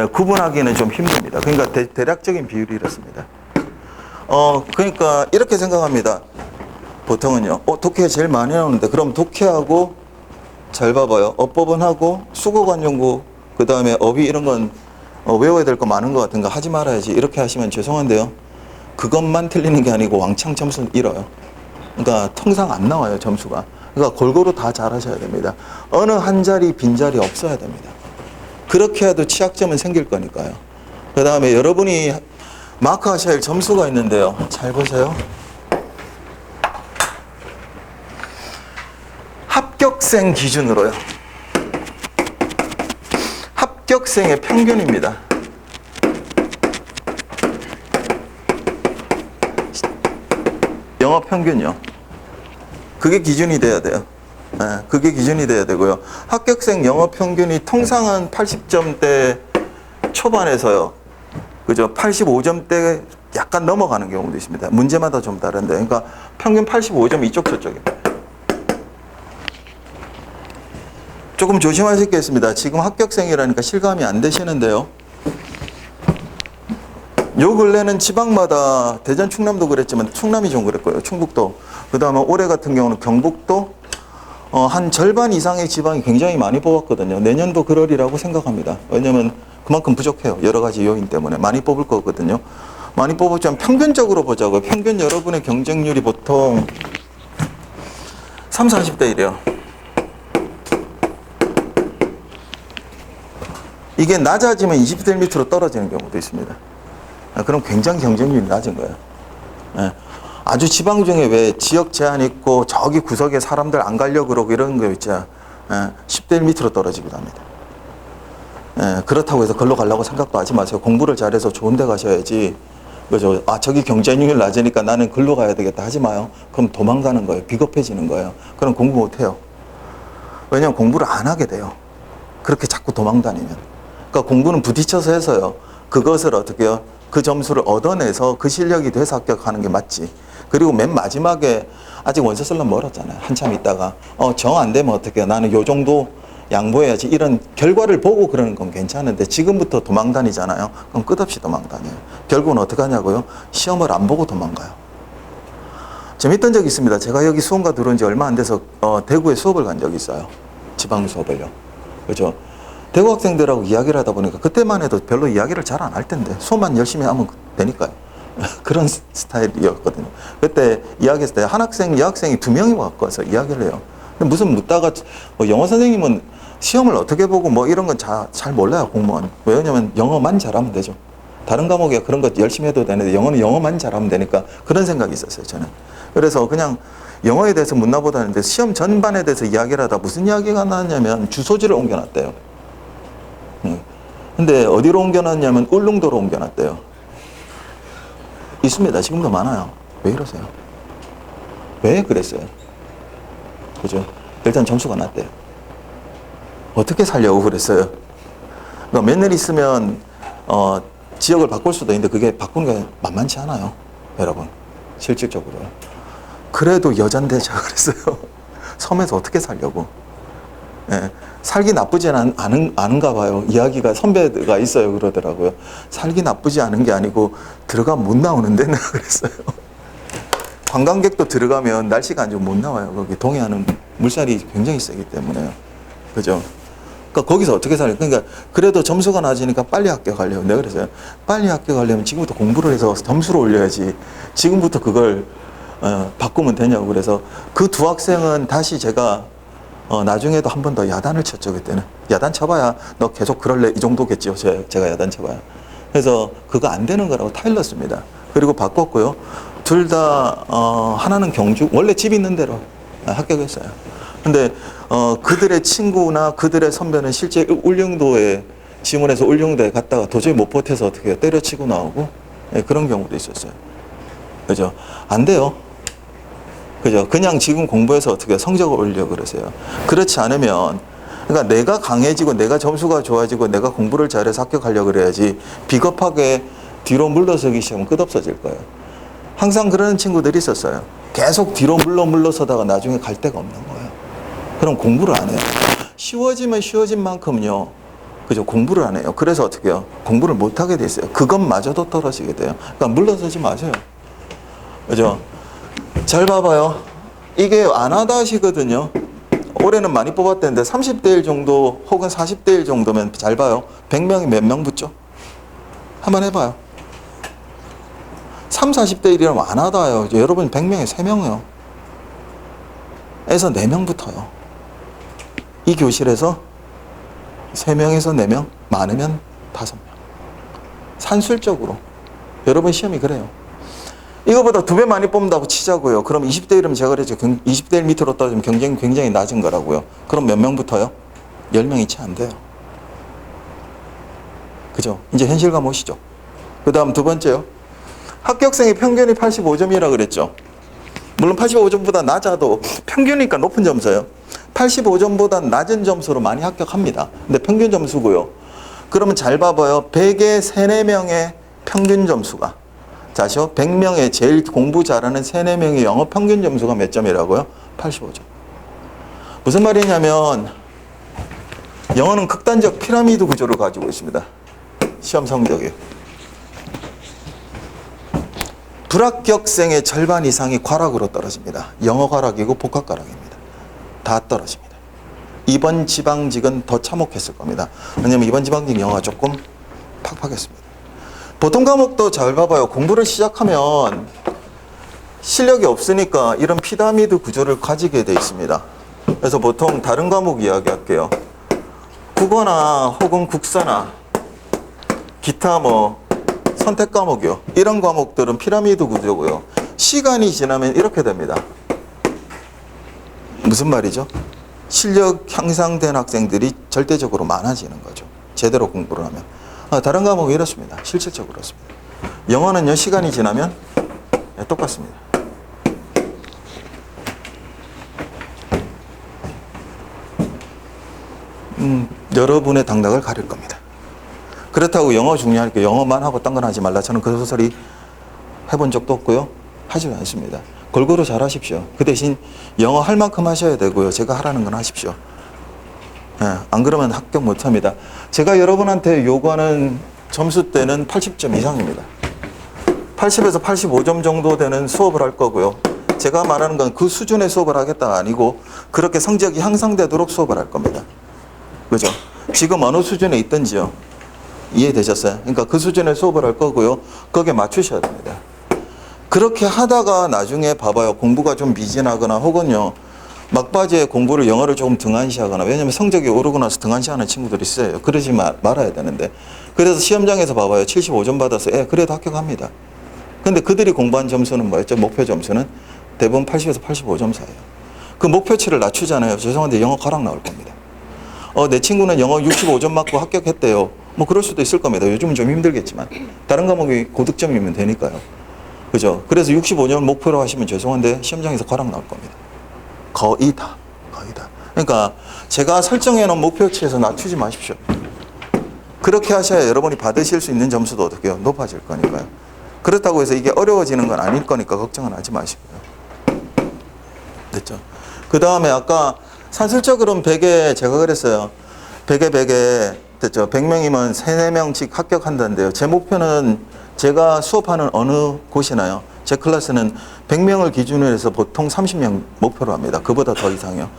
A: 구분하기는 좀 힘듭니다. 그러니까 대략적인 비율이 이렇습니다. 그러니까 이렇게 생각합니다. 보통은요. 독해가 제일 많이 나오는데 그럼 독해하고 잘 봐봐요. 어법은 하고 수거관용구 그 다음에 어휘 이런 건 외워야 될 거 많은 것 같은 거 하지 말아야지 이렇게 하시면 죄송한데요. 그것만 틀리는 게 아니고 왕창 점수를 잃어요. 그러니까 통상 안 나와요 점수가. 그러니까 골고루 다 잘하셔야 됩니다. 어느 한 자리 빈자리 없어야 됩니다. 그렇게 해도 취약점은 생길 거니까요. 그 다음에 여러분이 마크하셔야 할 점수가 있는데요. 잘 보세요. 합격생 기준으로요. 합격생의 평균입니다. 영어 평균요. 그게 기준이 돼야 돼요. 네, 그게 기준이 돼야 되고요. 합격생 영어 평균이 통상은 80점대 초반에서요. 그죠? 85점대 약간 넘어가는 경우도 있습니다. 문제마다 좀 다른데. 그러니까 평균 85점 이쪽 저쪽입니다. 조금 조심하시겠습니다. 지금 합격생이라니까 실감이 안 되시는데요. 요 근래는 지방마다 대전 충남도 그랬지만 충남이 좀 그랬고요. 충북도. 그 다음에 올해 같은 경우는 경북도 한 절반 이상의 지방이 굉장히 많이 뽑았거든요. 내년도 그러리라고 생각합니다. 왜냐면 그만큼 부족해요. 여러 가지 요인 때문에 많이 뽑을 거거든요. 많이 뽑았지만 평균적으로 보자고요. 평균 여러분의 경쟁률이 보통 30, 40대 1이에요. 이게 낮아지면 20대 밑으로 떨어지는 경우도 있습니다. 그럼 굉장히 경쟁률이 낮은 거예요. 예. 아주 지방 중에 왜 지역 제한 있고 저기 구석에 사람들 안 가려고 그러고 이런 거 있죠. 10대 1 밑으로 떨어지기도 합니다. 예. 그렇다고 해서 걸로 가려고 생각도 하지 마세요. 공부를 잘해서 좋은 데 가셔야지. 그죠? 저기 경쟁률 낮으니까 나는 글로 가야 되겠다 하지 마요. 그럼 도망가는 거예요. 비겁해지는 거예요. 그럼 공부 못 해요. 왜냐면 공부를 안 하게 돼요. 그렇게 자꾸 도망다니면. 그러니까 공부는 부딪혀서 해서요. 그것을 어떻게 해요? 그 점수를 얻어내서 그 실력이 돼서 합격하는 게 맞지. 그리고 맨 마지막에 아직 원서 쓰려면 멀었잖아요. 한참 있다가 정 안 되면 어떻게 해요? 나는 요 정도 양보해야지. 이런 결과를 보고 그러는 건 괜찮은데 지금부터 도망다니잖아요. 그럼 끝없이 도망다녀요. 결국은 어떻게 하냐고요? 시험을 안 보고 도망가요. 재밌던 적이 있습니다. 제가 여기 수원가 들어온 지 얼마 안 돼서 대구에 수업을 간 적이 있어요. 지방 수업을요. 그죠? 대구 학생들하고 이야기를 하다 보니까 그때만 해도 별로 이야기를 잘 안 할 텐데 수업만 열심히 하면 되니까요. 그런 스타일이었거든요. 그때 이야기했을 때 한 학생, 여학생이 2명이 와서 이야기를 해요. 근데 무슨 묻다가 영어 선생님은 시험을 어떻게 보고 뭐 이런 건 잘 몰라요, 공무원. 왜냐면 영어만 잘하면 되죠. 다른 과목에 그런 거 열심히 해도 되는데 영어는 영어만 잘하면 되니까 그런 생각이 있었어요, 저는. 그래서 그냥 영어에 대해서 묻나 보다 했는데 시험 전반에 대해서 이야기를 하다 무슨 이야기가 나왔냐면 주소지를 옮겨놨대요. 근데 어디로 옮겨놨냐면 울릉도로 옮겨놨대요. 있습니다. 지금도 많아요. 왜 이러세요? 왜 그랬어요? 그죠? 일단 점수가 낮대요. 어떻게 살려고 그랬어요? 그러니까 몇 년 있으면 지역을 바꿀 수도 있는데 그게 바꾸는 게 만만치 않아요. 여러분. 실질적으로요. 그래도 여잔데 제가 그랬어요. 섬에서 어떻게 살려고. 예. 살기 나쁘지 않은가 봐요. 이야기가 선배가 있어요. 그러더라고요. 살기 나쁘지 않은 게 아니고 들어가면 못 나오는데 내가 그랬어요. 관광객도 들어가면 날씨가 안 좋으면 못 나와요. 거기 동해안은 물살이 굉장히 세기 때문에요. 그죠? 그러니까 거기서 어떻게 살아요? 그러니까 그래도 점수가 낮으니까 빨리 합격하려고 내가 그랬어요. 빨리 합격하려면 지금부터 공부를 해서 점수를 올려야지. 지금부터 그걸 바꾸면 되냐고. 그래서 그 두 학생은 다시 제가 나중에도 한 번 더 야단을 쳤죠. 그때는 야단 쳐봐야 너 계속 그럴래 이 정도겠죠. 제가 야단 쳐봐야. 그래서 그거 안 되는 거라고 타일렀습니다. 그리고 바꿨고요. 둘 다 하나는 경주, 원래 집 있는 대로 합격했어요. 근데 그들의 친구나 그들의 선배는 실제 울릉도에 지문해서 울릉도에 갔다가 도저히 못 버텨서 어떻게 때려치고 나오고 그런 경우도 있었어요. 그죠? 안 돼요. 그죠? 그냥 지금 공부해서 어떻게 성적을 올리려고 그러세요. 그렇지 않으면, 그러니까 내가 강해지고 내가 점수가 좋아지고 내가 공부를 잘해서 합격하려고 그래야지 비겁하게 뒤로 물러서기 시작하면 끝없어질 거예요. 항상 그러는 친구들이 있었어요. 계속 뒤로 물러서다가 나중에 갈 데가 없는 거예요. 그럼 공부를 안 해요. 쉬워지면 쉬워진 만큼요. 그죠? 공부를 안 해요. 그래서 어떻게 해요? 공부를 못 하게 돼 있어요. 그것마저도 떨어지게 돼요. 그러니까 물러서지 마세요. 그죠? 잘 봐봐요. 이게 안 하다 하시거든요. 올해는 많이 뽑았대는데 30대 1 정도 혹은 40대 1 정도면 잘 봐요. 100명이 몇 명 붙죠? 한번 해봐요. 3, 40대 1이라면 안 하다요. 여러분 100명에 3명이요. 에서 4명 붙어요. 이 교실에서 3명에서 4명, 많으면 5명. 산술적으로. 여러분 시험이 그래요. 이거보다 2배 많이 뽑는다고 치자고요. 그럼 20대 1이면 제가 그랬죠. 20대 1 밑으로 떨어지면 경쟁이 굉장히 낮은 거라고요. 그럼 몇 명 붙어요? 10명이 채 안 돼요. 그죠? 이제 현실감 오시죠? 그 다음 두 번째요. 합격생의 평균이 85점이라 그랬죠. 물론 85점보다 낮아도 평균이니까 높은 점수예요. 85점보다 낮은 점수로 많이 합격합니다. 근데 평균 점수고요. 그러면 잘 봐봐요. 100에 3, 4명의 평균 점수가, 자시오, 100명의 제일 공부 잘하는 3, 4명의 영어 평균 점수가 몇 점이라고요? 85점. 무슨 말이냐면 영어는 극단적 피라미드 구조를 가지고 있습니다. 시험 성적이. 불합격생의 절반 이상이 과락으로 떨어집니다. 영어 과락이고 복합 과락입니다. 다 떨어집니다. 이번 지방직은 더 참혹했을 겁니다. 왜냐하면 이번 지방직 영어가 조금 팍팍했습니다. 보통 과목도 잘 봐봐요. 공부를 시작하면 실력이 없으니까 이런 피라미드 구조를 가지게 돼 있습니다. 그래서 보통 다른 과목 이야기할게요. 국어나 혹은 국사나 기타 선택 과목이요. 이런 과목들은 피라미드 구조고요. 시간이 지나면 이렇게 됩니다. 무슨 말이죠? 실력 향상된 학생들이 절대적으로 많아지는 거죠. 제대로 공부를 하면. 다른 과목은 이렇습니다. 실질적으로 그렇습니다. 영어는요, 시간이 지나면 똑같습니다. 여러분의 당락을 가릴 겁니다. 그렇다고 영어 중요하니까 영어만 하고 딴 건 하지 말라. 저는 그 소리 해본 적도 없고요. 하지도 않습니다. 골고루 잘 하십시오. 그 대신 영어 할 만큼 하셔야 되고요. 제가 하라는 건 하십시오. 안 그러면 합격 못 합니다. 제가 여러분한테 요구하는 점수대는 80점 이상입니다. 80에서 85점 정도 되는 수업을 할 거고요. 제가 말하는 건 그 수준의 수업을 하겠다가 아니고 그렇게 성적이 향상되도록 수업을 할 겁니다. 그죠? 지금 어느 수준에 있든지요. 이해되셨어요? 그러니까 그 수준의 수업을 할 거고요. 거기에 맞추셔야 됩니다. 그렇게 하다가 나중에 봐봐요. 공부가 좀 미진하거나 혹은요. 막바지에 공부를 영어를 조금 등한시하거나, 왜냐면 성적이 오르고 나서 등한시하는 친구들이 있어요. 그러지 말아야 되는데. 그래서 시험장에서 봐봐요. 75점 받아서 그래도 합격합니다. 근데 그들이 공부한 점수는 뭐였죠? 목표 점수는 대부분 80에서 85점 사이에요. 그 목표치를 낮추잖아요. 죄송한데 영어 가락 나올 겁니다. 내 친구는 영어 65점 맞고 합격했대요. 그럴 수도 있을 겁니다. 요즘은 좀 힘들겠지만. 다른 과목이 고득점이면 되니까요. 그죠? 그래서 65점을 목표로 하시면 죄송한데 시험장에서 가락 나올 겁니다. 거의 다. 그러니까 제가 설정해 놓은 목표치에서 낮추지 마십시오. 그렇게 하셔야 여러분이 받으실 수 있는 점수도 어떻게 해요? 높아질 거니까요. 그렇다고 해서 이게 어려워지는 건 아닐 거니까 걱정은 하지 마시고요. 됐죠? 그 다음에 아까 산술적으로는 100에 제가 그랬어요. 100에 됐죠? 100명이면 3, 4명씩 합격한다는데요. 제 목표는 제가 수업하는 어느 곳이나요? 제 클래스는 100명을 기준으로 해서 보통 30명 목표로 합니다. 그보다 더 이상이요.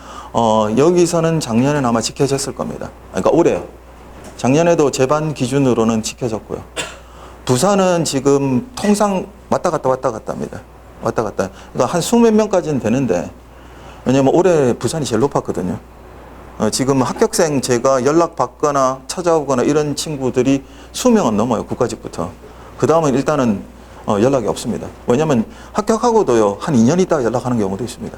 A: 여기서는 작년에는 아마 지켜졌을 겁니다. 그러니까 올해요. 작년에도 제 반 기준으로는 지켜졌고요. 부산은 지금 통상 왔다 갔다 합니다. 왔다 갔다. 그러니까 한 20몇 명까지는 되는데, 왜냐면 올해 부산이 제일 높았거든요. 지금 합격생 제가 연락 받거나 찾아오거나 이런 친구들이 20명은 넘어요. 국가직부터. 그 다음은 일단은 연락이 없습니다. 왜냐면 합격하고도요, 한 2년 있다가 연락하는 경우도 있습니다.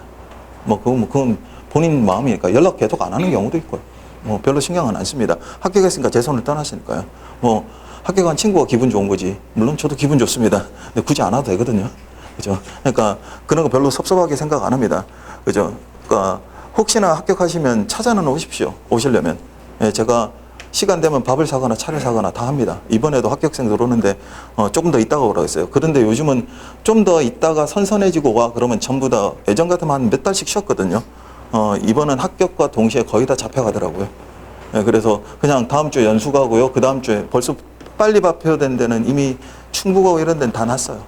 A: 그건 본인 마음이니까 연락 계속 안 하는 경우도 있고요. 별로 신경은 안 씁니다. 합격했으니까 제 손을 떠났으니까요. 합격한 친구가 기분 좋은 거지. 물론 저도 기분 좋습니다. 근데 굳이 안 와도 되거든요. 그죠? 그러니까 그런 거 별로 섭섭하게 생각 안 합니다. 그죠? 그러니까 혹시나 합격하시면 찾아는 오십시오. 오시려면. 제가 시간 되면 밥을 사거나 차를 사거나 다 합니다. 이번에도 합격생들 오는데 조금 더 있다가 오라고 했어요. 그런데 요즘은 좀 더 있다가 선선해지고 와 그러면 전부 다, 예전 같으면 한 몇 달씩 쉬었거든요. 이번은 합격과 동시에 거의 다 잡혀가더라고요. 예, 그래서 그냥 다음 주에 연수 가고요. 그 다음 주에 벌써 빨리 발표된 데는 이미 충북하고 이런 데는 다 났어요.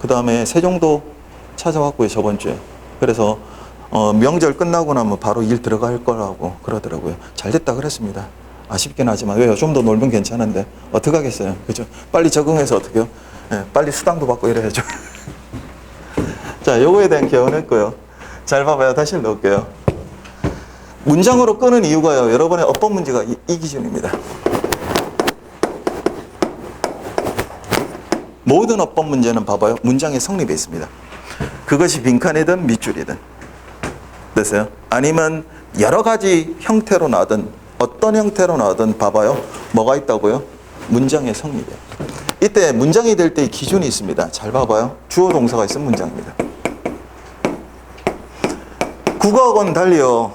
A: 그 다음에 세종도 찾아왔고요, 저번 주에. 그래서 명절 끝나고 나면 바로 일 들어갈 거라고 그러더라고요. 잘 됐다 그랬습니다. 아쉽긴 하지만 왜요? 좀 더 놀면 괜찮은데 어떡하겠어요, 그죠? 빨리 적응해서 어떡해요? 예, 빨리 수당도 받고 이래야죠. 자, 요거에 대한 개헌했고요. 잘 봐봐요. 다시 넣을게요. 문장으로 끄는 이유가요, 여러분의 어법 문제가 이 기준입니다. 모든 어법 문제는 봐봐요, 문장의 성립에 있습니다. 그것이 빈칸이든 밑줄이든. 됐어요? 아니면 여러 가지 형태로 나든 어떤 형태로 나든 봐봐요, 뭐가 있다고요? 문장의 성립이에요. 이때 문장이 될 때의 기준이 있습니다. 잘 봐봐요. 주어 동사가 있으면 문장입니다. 국어하고는 달리요,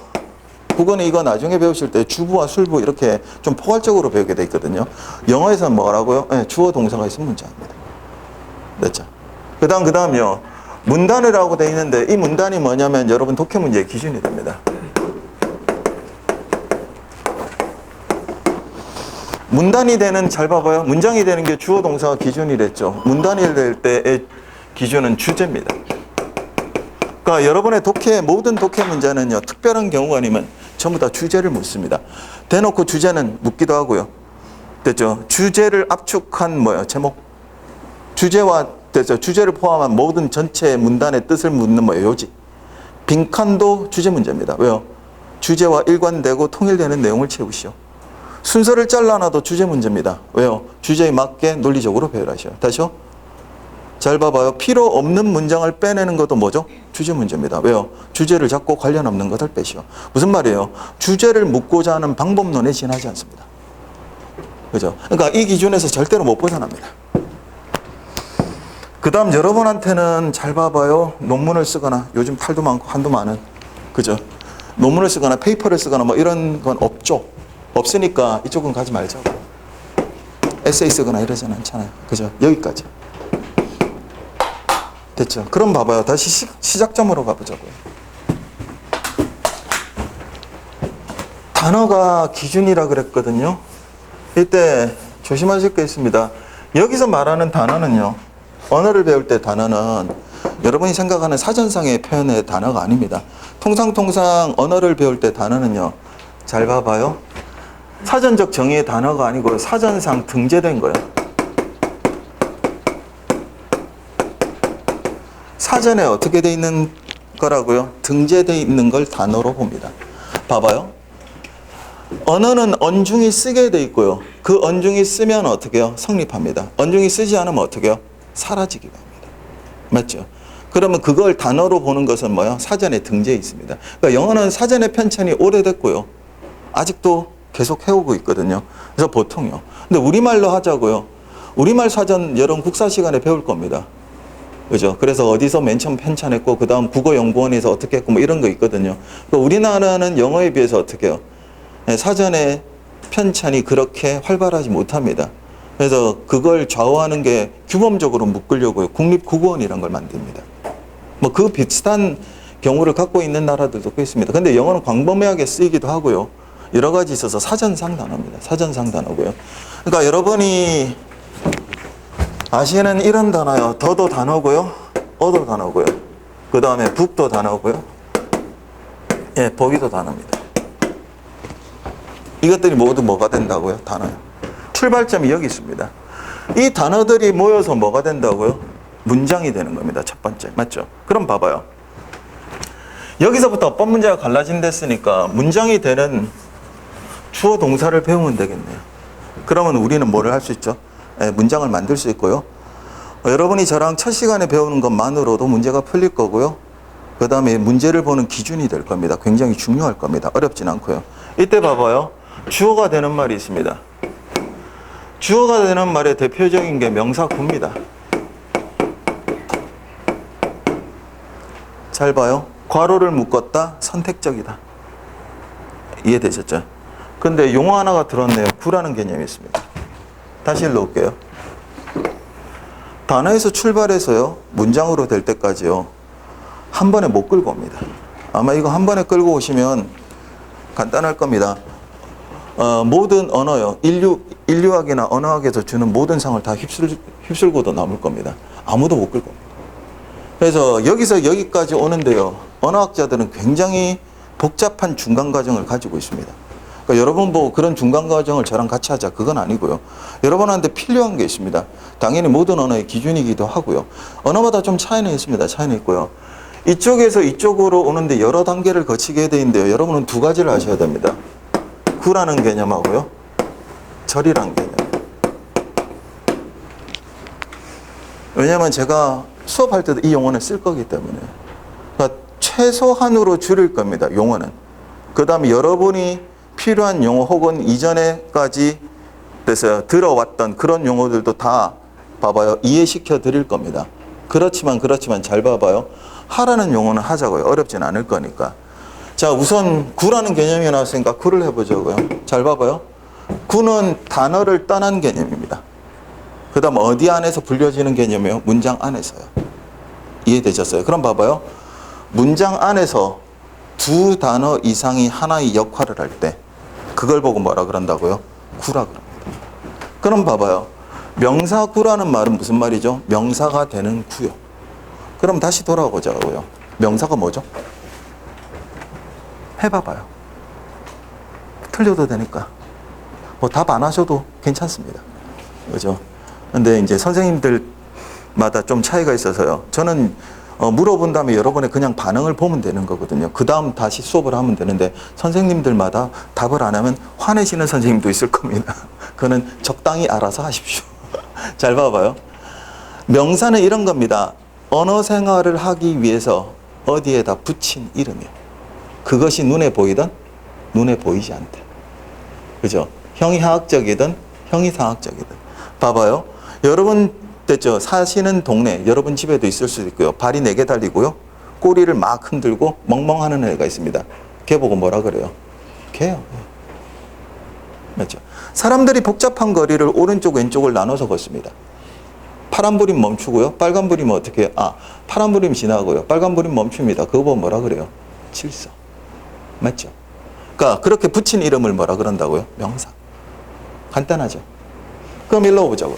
A: 국어는 이거 나중에 배우실 때 주부와 술부 이렇게 좀 포괄적으로 배우게 돼 있거든요. 영어에서는 뭐라고요? 네, 주어 동사가 있으면 문장입니다. 됐죠? 그 다음요, 문단이라고 돼 있는데 이 문단이 뭐냐면 여러분 독해 문제의 기준이 됩니다. 문단이 되는, 잘 봐봐요. 문장이 되는 게 주어 동사가 기준이랬죠. 문단이 될 때의 기준은 주제입니다. 그러니까 여러분의 모든 독해 문제는요, 특별한 경우가 아니면 전부 다 주제를 묻습니다. 대놓고 주제는 묻기도 하고요. 됐죠? 주제를 압축한 뭐예요? 제목. 주제와 됐죠? 주제를 포함한 모든 전체 문단의 뜻을 묻는 뭐예요? 요지. 빈칸도 주제 문제입니다. 왜요? 주제와 일관되고 통일되는 내용을 채우시오. 순서를 잘라놔도 주제 문제입니다. 왜요? 주제에 맞게 논리적으로 배열하시오. 다시요? 잘 봐봐요. 필요 없는 문장을 빼내는 것도 뭐죠? 주제 문제입니다. 왜요? 주제를 잡고 관련 없는 것을 빼시오. 무슨 말이에요? 주제를 묻고자 하는 방법론에 지나지 않습니다. 그죠? 그러니까 이 기준에서 절대로 못 벗어납니다. 그 다음 여러분한테는 잘 봐봐요. 논문을 쓰거나, 요즘 탈도 많고 한도 많은, 그죠? 논문을 쓰거나 페이퍼를 쓰거나 뭐 이런 건 없죠. 없으니까 이쪽은 가지 말자고. 에세이 쓰거나 이러진 않잖아요. 그죠? 여기까지. 됐죠? 그럼 봐봐요. 다시 시작점으로 가보자고요. 단어가 기준이라 그랬거든요. 이때 조심하실 게 있습니다. 여기서 말하는 단어는요, 언어를 배울 때 단어는 여러분이 생각하는 사전상의 표현의 단어가 아닙니다. 통상 언어를 배울 때 단어는요, 잘 봐봐요. 사전적 정의의 단어가 아니고 사전상 등재된 거예요. 사전에 어떻게 돼 있는 거라고요? 등재되어 있는 걸 단어로 봅니다. 봐봐요. 언어는 언중이 쓰게 돼 있고요. 그 언중이 쓰면 어떻게 해요? 성립합니다. 언중이 쓰지 않으면 어떻게 해요? 사라지기가 합니다. 맞죠? 그러면 그걸 단어로 보는 것은 뭐예요? 사전에 등재해 있습니다. 그러니까 영어는 사전의 편찬이 오래됐고요. 아직도 계속 해오고 있거든요. 그래서 보통요. 근데 우리말로 하자고요. 우리말 사전 여러분 국사 시간에 배울 겁니다. 그죠? 그래서 어디서 맨 처음 편찬했고, 그 다음 국어연구원에서 어떻게 했고, 뭐 이런 거 있거든요. 그러니까 우리나라는 영어에 비해서 어떻게 해요? 사전에 편찬이 그렇게 활발하지 못합니다. 그래서 그걸 좌우하는 게 규범적으로 묶으려고요. 국립국어원이라는 걸 만듭니다. 뭐 그 비슷한 경우를 갖고 있는 나라들도 꽤 있습니다. 근데 영어는 광범위하게 쓰이기도 하고요. 여러 가지 있어서 사전상 단어입니다. 사전상 단어고요. 그러니까 여러분이 아시는 이런 단어요. 더도 단어고요. 어도 단어고요. 그 다음에 북도 단어고요. 예, 보기도 단어입니다. 이것들이 모두 뭐가 된다고요? 단어요. 출발점이 여기 있습니다. 이 단어들이 모여서 뭐가 된다고요? 문장이 되는 겁니다. 첫 번째. 맞죠? 그럼 봐봐요. 여기서부터 어법 문제가 갈라진댔으니까 문장이 되는 주어 동사를 배우면 되겠네요. 그러면 우리는 뭐를 할 수 있죠? 문장을 만들 수 있고요. 여러분이 저랑 첫 시간에 배우는 것만으로도 문제가 풀릴 거고요. 그 다음에 문제를 보는 기준이 될 겁니다. 굉장히 중요할 겁니다. 어렵진 않고요. 이때 봐봐요. 주어가 되는 말이 있습니다. 주어가 되는 말의 대표적인 게 명사 구입니다. 잘 봐요. 괄호를 묶었다. 선택적이다. 이해되셨죠? 근데 용어 하나가 들었네요. 구라는 개념이 있습니다. 다시 읽어볼게요. 단어에서 출발해서요, 문장으로 될 때까지요, 한 번에 못 끌고 옵니다. 아마 이거 한 번에 끌고 오시면 간단할 겁니다. 모든 언어요. 인류학이나 언어학에서 주는 모든 상을 다 휩쓸고도 남을 겁니다. 아무도 못 끌 겁니다. 그래서 여기서 여기까지 오는데요. 언어학자들은 굉장히 복잡한 중간 과정을 가지고 있습니다. 그러니까 여러분 보고 그런 중간 과정을 저랑 같이 하자 그건 아니고요. 여러분한테 필요한 게 있습니다. 당연히 모든 언어의 기준이기도 하고요. 언어마다 좀 차이는 있습니다. 차이는 있고요. 이쪽에서 이쪽으로 오는데 여러 단계를 거치게 돼 있는데요. 여러분은 두 가지를 아셔야 됩니다. 구라는 개념하고요. 절이라는 개념. 왜냐하면 제가 수업할 때도 이 용어는 쓸 거기 때문에. 그러니까 최소한으로 줄일 겁니다. 용어는. 그 다음에 여러분이 필요한 용어 혹은 이전에까지 그래서 들어왔던 그런 용어들도 다 봐봐요. 이해시켜 드릴 겁니다. 그렇지만 잘 봐봐요. 하라는 용어는 하자고요. 어렵진 않을 거니까. 자, 우선 구라는 개념이 나왔으니까 구를 해보자고요. 잘 봐봐요. 구는 단어를 떠난 개념입니다. 그 다음 어디 안에서 불려지는 개념이에요? 문장 안에서요. 이해되셨어요? 그럼 봐봐요. 문장 안에서 두 단어 이상이 하나의 역할을 할 때 그걸 보고 뭐라 그런다고요? 구라 그럽니다. 그럼 봐봐요. 명사구라는 말은 무슨 말이죠? 명사가 되는 구요. 그럼 다시 돌아오자고요. 명사가 뭐죠? 해봐봐요. 틀려도 되니까. 뭐 답 안 하셔도 괜찮습니다. 그죠? 근데 이제 선생님들마다 좀 차이가 있어서요. 저는 물어본 다음에 여러분의 그냥 반응을 보면 되는 거거든요. 그 다음 다시 수업을 하면 되는데 선생님들마다 답을 안 하면 화내시는 선생님도 있을 겁니다. 그거는 적당히 알아서 하십시오. 잘 봐봐요. 명사는 이런 겁니다. 언어 생활을 하기 위해서 어디에다 붙인 이름이에요. 그것이 눈에 보이든 눈에 보이지 않든. 그죠? 형이하학적이든 형이상학적이든. 봐봐요. 여러분 됐죠? 사시는 동네, 여러분 집에도 있을 수도 있고요. 발이 4개 달리고요. 꼬리를 막 흔들고 멍멍하는 애가 있습니다. 걔 보고 뭐라 그래요? 걔요. 맞죠? 사람들이 복잡한 거리를 오른쪽 왼쪽을 나눠서 걷습니다. 파란불이면 멈추고요. 빨간불이면 어떻게 해요? 파란불이면 지나고요. 빨간불이면 멈춥니다. 그거 보면 뭐라 그래요? 질서. 맞죠? 그러니까 그렇게 붙인 이름을 뭐라 그런다고요? 명사. 간단하죠? 그럼 일로 보자고요.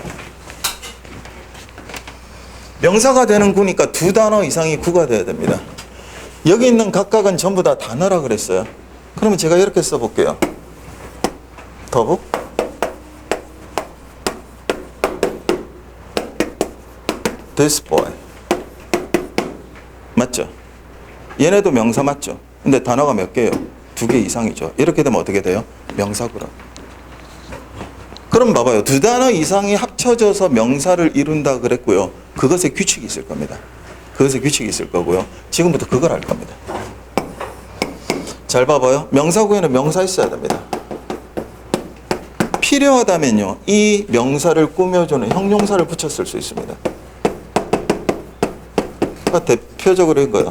A: 명사가 되는 구니까 두 단어 이상이 구가 돼야 됩니다. 여기 있는 각각은 전부 다 단어라 그랬어요. 그러면 제가 이렇게 써볼게요. 더북 This boy. 맞죠? 얘네도 명사 맞죠? 근데 단어가 몇 개예요? 2개 이상이죠. 이렇게 되면 어떻게 돼요? 명사구라. 그럼 봐봐요. 두 단어 이상이 합쳐져서 명사를 이룬다 그랬고요. 그것에 규칙이 있을 겁니다. 그것에 규칙이 있을 거고요. 지금부터 그걸 할 겁니다. 잘 봐봐요. 명사구에는 명사 있어야 됩니다. 필요하다면요. 이 명사를 꾸며주는 형용사를 붙였을 수 있습니다. 대표적으로 이거요.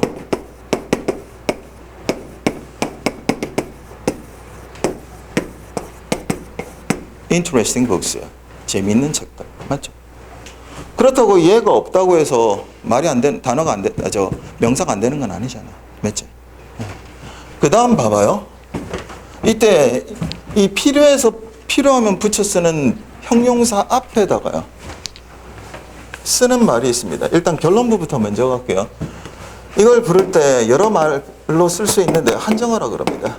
A: Interesting books요. 재미있는 책들. 맞죠? 그렇다고 얘가 없다고 해서 말이 안 되는, 단어가 안 되, 명사가 안 되는 건 아니잖아요. 맞죠? 그 다음 봐봐요. 이때 이 필요하면 붙여 쓰는 형용사 앞에다가요. 쓰는 말이 있습니다. 일단 결론부부터 먼저 갈게요. 이걸 부를 때 여러 말로 쓸 수 있는데 한정어라 그럽니다.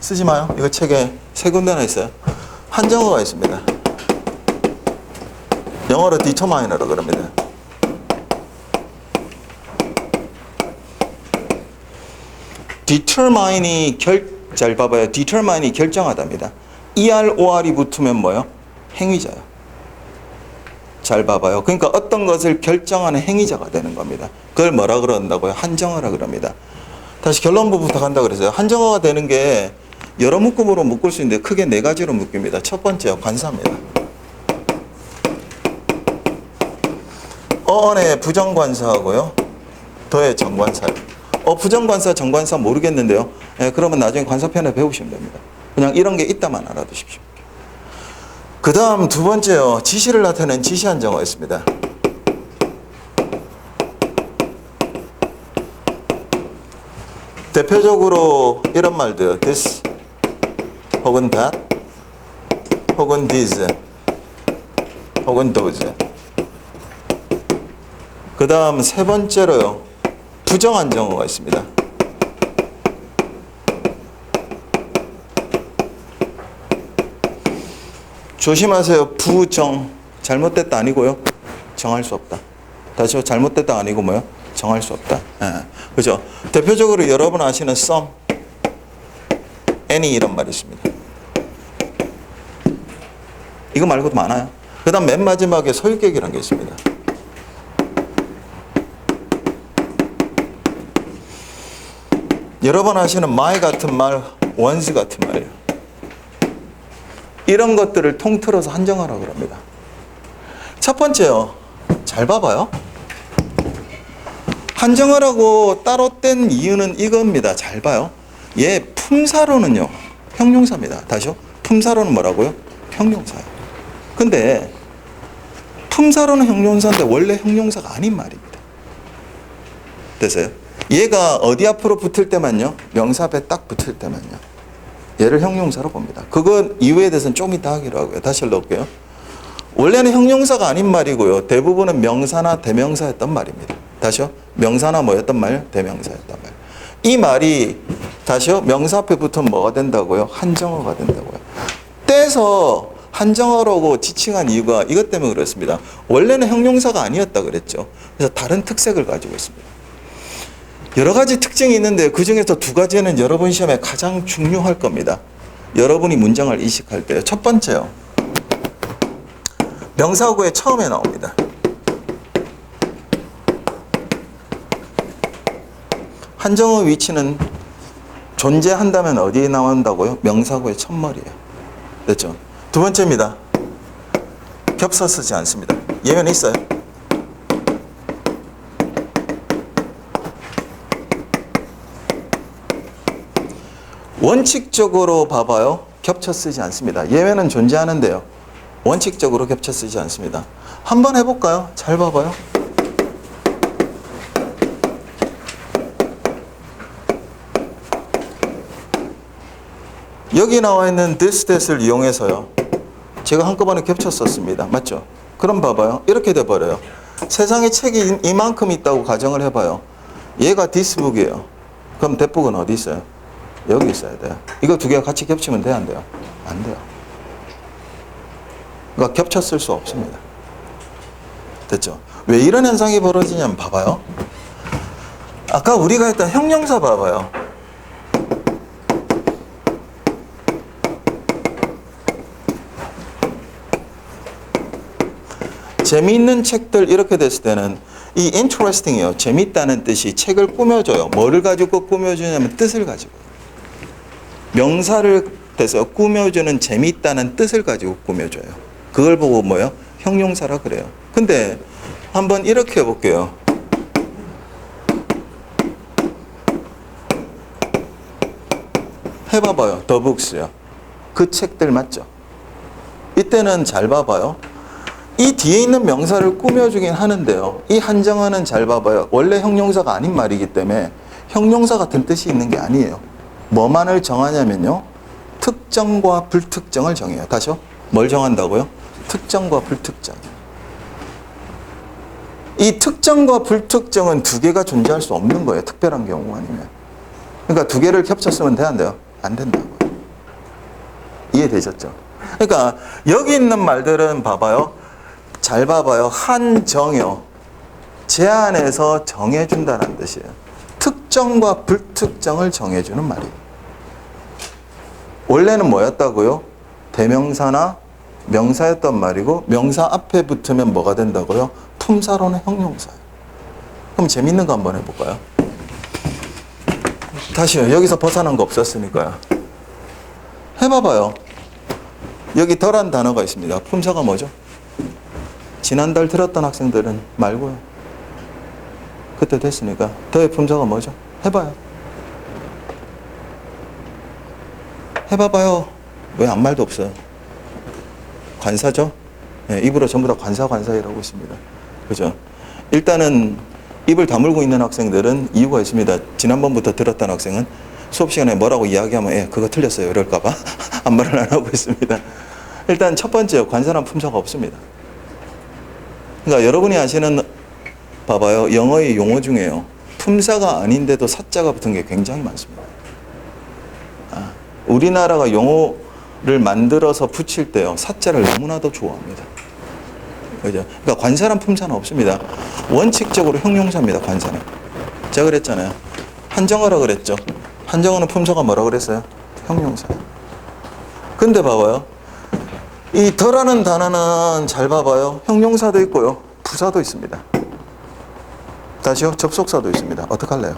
A: 쓰지 마요. 이거 책에 3군데나 있어요. 한정어가 있습니다. 영어로 determine이라고 그럽니다. determine이 잘 봐봐요. determine이 결정하답니다. ER-OR이 붙으면 뭐요? 행위자요. 잘 봐봐요. 그러니까 어떤 것을 결정하는 행위자가 되는 겁니다. 그걸 뭐라 그런다고요? 한정어라 그럽니다. 다시 결론부부터 간다 그랬어요. 한정어가 되는 게 여러 묶음으로 묶을 수 있는데 크게 4가지로 묶입니다. 첫 번째요. 관사입니다. 어언의 부정관사하고요. 더의 정관사요. 부정관사, 정관사 모르겠는데요. 그러면 나중에 관사편에 배우시면 됩니다. 그냥 이런 게 있다만 알아두십시오. 그 다음 두 번째요. 지시를 나타내는 지시한정어가 있습니다. 대표적으로 이런 말들 this 혹은 that 혹은 these 혹은 those. 그 다음 세 번째로요, 부정안정어가 있습니다. 조심하세요. 부정, 잘못됐다 아니고요, 정할 수 없다. 다시요, 잘못됐다 아니고 뭐요? 정할 수 없다. 예. 그죠? 대표적으로 여러분 아시는 some, any 이런 말이 있습니다. 이거 말고도 많아요. 그 다음 맨 마지막에 소유격이라는 게 있습니다. 여러 번 하시는 my 같은 말, once 같은 말이에요. 이런 것들을 통틀어서 한정하라고 합니다. 첫 번째요, 잘 봐봐요. 한정하라고 따로 뗀 이유는 이겁니다. 잘 봐요. 얘 품사로는요, 형용사입니다. 다시요, 품사로는 뭐라고요? 형용사예요. 근데 품사로는 형용사인데 원래 형용사가 아닌 말입니다. 됐어요? 얘가 어디 앞으로 붙을 때만요, 명사 앞에 딱 붙을 때만요, 얘를 형용사로 봅니다. 그건 이유에 대해서는 좀 이따 하기로 하고요. 다시 읽어볼게요. 원래는 형용사가 아닌 말이고요, 대부분은 명사나 대명사였던 말입니다. 다시요, 명사나 뭐였던 말? 대명사였던 말. 이 말이 다시요, 명사 앞에 붙으면 뭐가 된다고요? 한정어가 된다고요. 떼서 한정어라고 지칭한 이유가 이것 때문에 그렇습니다. 원래는 형용사가 아니었다 그랬죠. 그래서 다른 특색을 가지고 있습니다. 여러 가지 특징이 있는데 그 중에서 두 가지는 여러분 시험에 가장 중요할 겁니다. 여러분이 문장을 이식할 때요. 첫 번째요, 명사구의 처음에 나옵니다. 한정어 위치는 존재한다면 어디에 나온다고요? 명사구의 첫머리예요. 됐죠? 두 번째입니다. 겹쳐 쓰지 않습니다. 예면 있어요. 원칙적으로 봐봐요. 겹쳐 쓰지 않습니다. 예외는 존재하는데요, 원칙적으로 겹쳐 쓰지 않습니다. 한번 해볼까요? 잘 봐봐요. 여기 나와 있는 this, that을 이용해서요, 제가 한꺼번에 겹쳐 썼습니다. 맞죠? 그럼 봐봐요. 이렇게 돼버려요. 세상에 책이 이만큼 있다고 가정을 해봐요. 얘가 this book이에요. 그럼 that book은 어디 있어요? 여기 있어야 돼요. 이거 두 개가 같이 겹치면 돼요, 안 돼요? 안 돼요. 그러니까 겹쳐 쓸 수 없습니다. 됐죠? 왜 이런 현상이 벌어지냐면 봐봐요. 아까 우리가 했던 형용사 봐봐요. 재미있는 책들 이렇게 됐을 때는 이 interesting이요, 재밌다는 뜻이 책을 꾸며줘요. 뭐를 가지고 꾸며주냐면 뜻을 가지고, 명사를 대서 꾸며주는 재미있다는 뜻을 가지고 꾸며줘요. 그걸 보고 뭐요? 형용사라 그래요. 근데 한번 이렇게 해볼게요. 해봐봐요. The books요. 그 책들 맞죠? 이때는 잘 봐봐요. 이 뒤에 있는 명사를 꾸며주긴 하는데요, 이 한정어는 잘 봐봐요. 원래 형용사가 아닌 말이기 때문에 형용사 같은 뜻이 있는 게 아니에요. 뭐만을 정하냐면요, 특정과 불특정을 정해요. 다시요? 뭘 정한다고요? 특정과 불특정. 이 특정과 불특정은 두 개가 존재할 수 없는 거예요. 특별한 경우 아니면. 그러니까 두 개를 겹쳤으면 돼, 안 돼요? 안 된다고요. 이해되셨죠? 그러니까 여기 있는 말들은 봐봐요. 잘 봐봐요. 한정요, 제한해서 정해준다는 뜻이에요. 특정과 불특정을 정해주는 말이에요. 원래는 뭐였다고요? 대명사나 명사였던 말이고, 명사 앞에 붙으면 뭐가 된다고요? 품사로는 형용사예요. 그럼 재밌는 거 한번 해볼까요? 다시요. 여기서 벗어난 거 없었으니까요. 해봐봐요. 여기 덜한 단어가 있습니다. 품사가 뭐죠? 지난달 들었던 학생들은 말고요. 그때 됐으니까 더의 품사가 뭐죠? 해봐요. 해봐봐요. 왜 아무 말도 없어요? 관사죠? 네, 입으로 전부 다 관사 이라고 있습니다. 그죠? 일단은 입을 다물고 있는 학생들은 이유가 있습니다. 지난번부터 들었던 학생은 수업 시간에 뭐라고 이야기하면 예, 그거 틀렸어요. 이럴까봐 아무 말을 안 하고 있습니다. 일단 첫 번째, 관사란 품사가 없습니다. 그러니까 여러분이 아시는, 봐봐요. 영어의 용어 중에요. 품사가 아닌데도 사자가 붙은 게 굉장히 많습니다. 우리나라가 용어를 만들어서 붙일 때요. 사자를 너무나도 좋아합니다. 그죠? 그러니까 관사란 품사는 없습니다. 원칙적으로 형용사입니다. 관사는. 제가 그랬잖아요. 한정어라 그랬죠. 한정어는 품사가 뭐라 그랬어요? 형용사. 근데 봐봐요. 이 더라는 단어는 잘 봐봐요. 형용사도 있고요. 부사도 있습니다. 다시요. 접속사도 있습니다. 어떡할래요?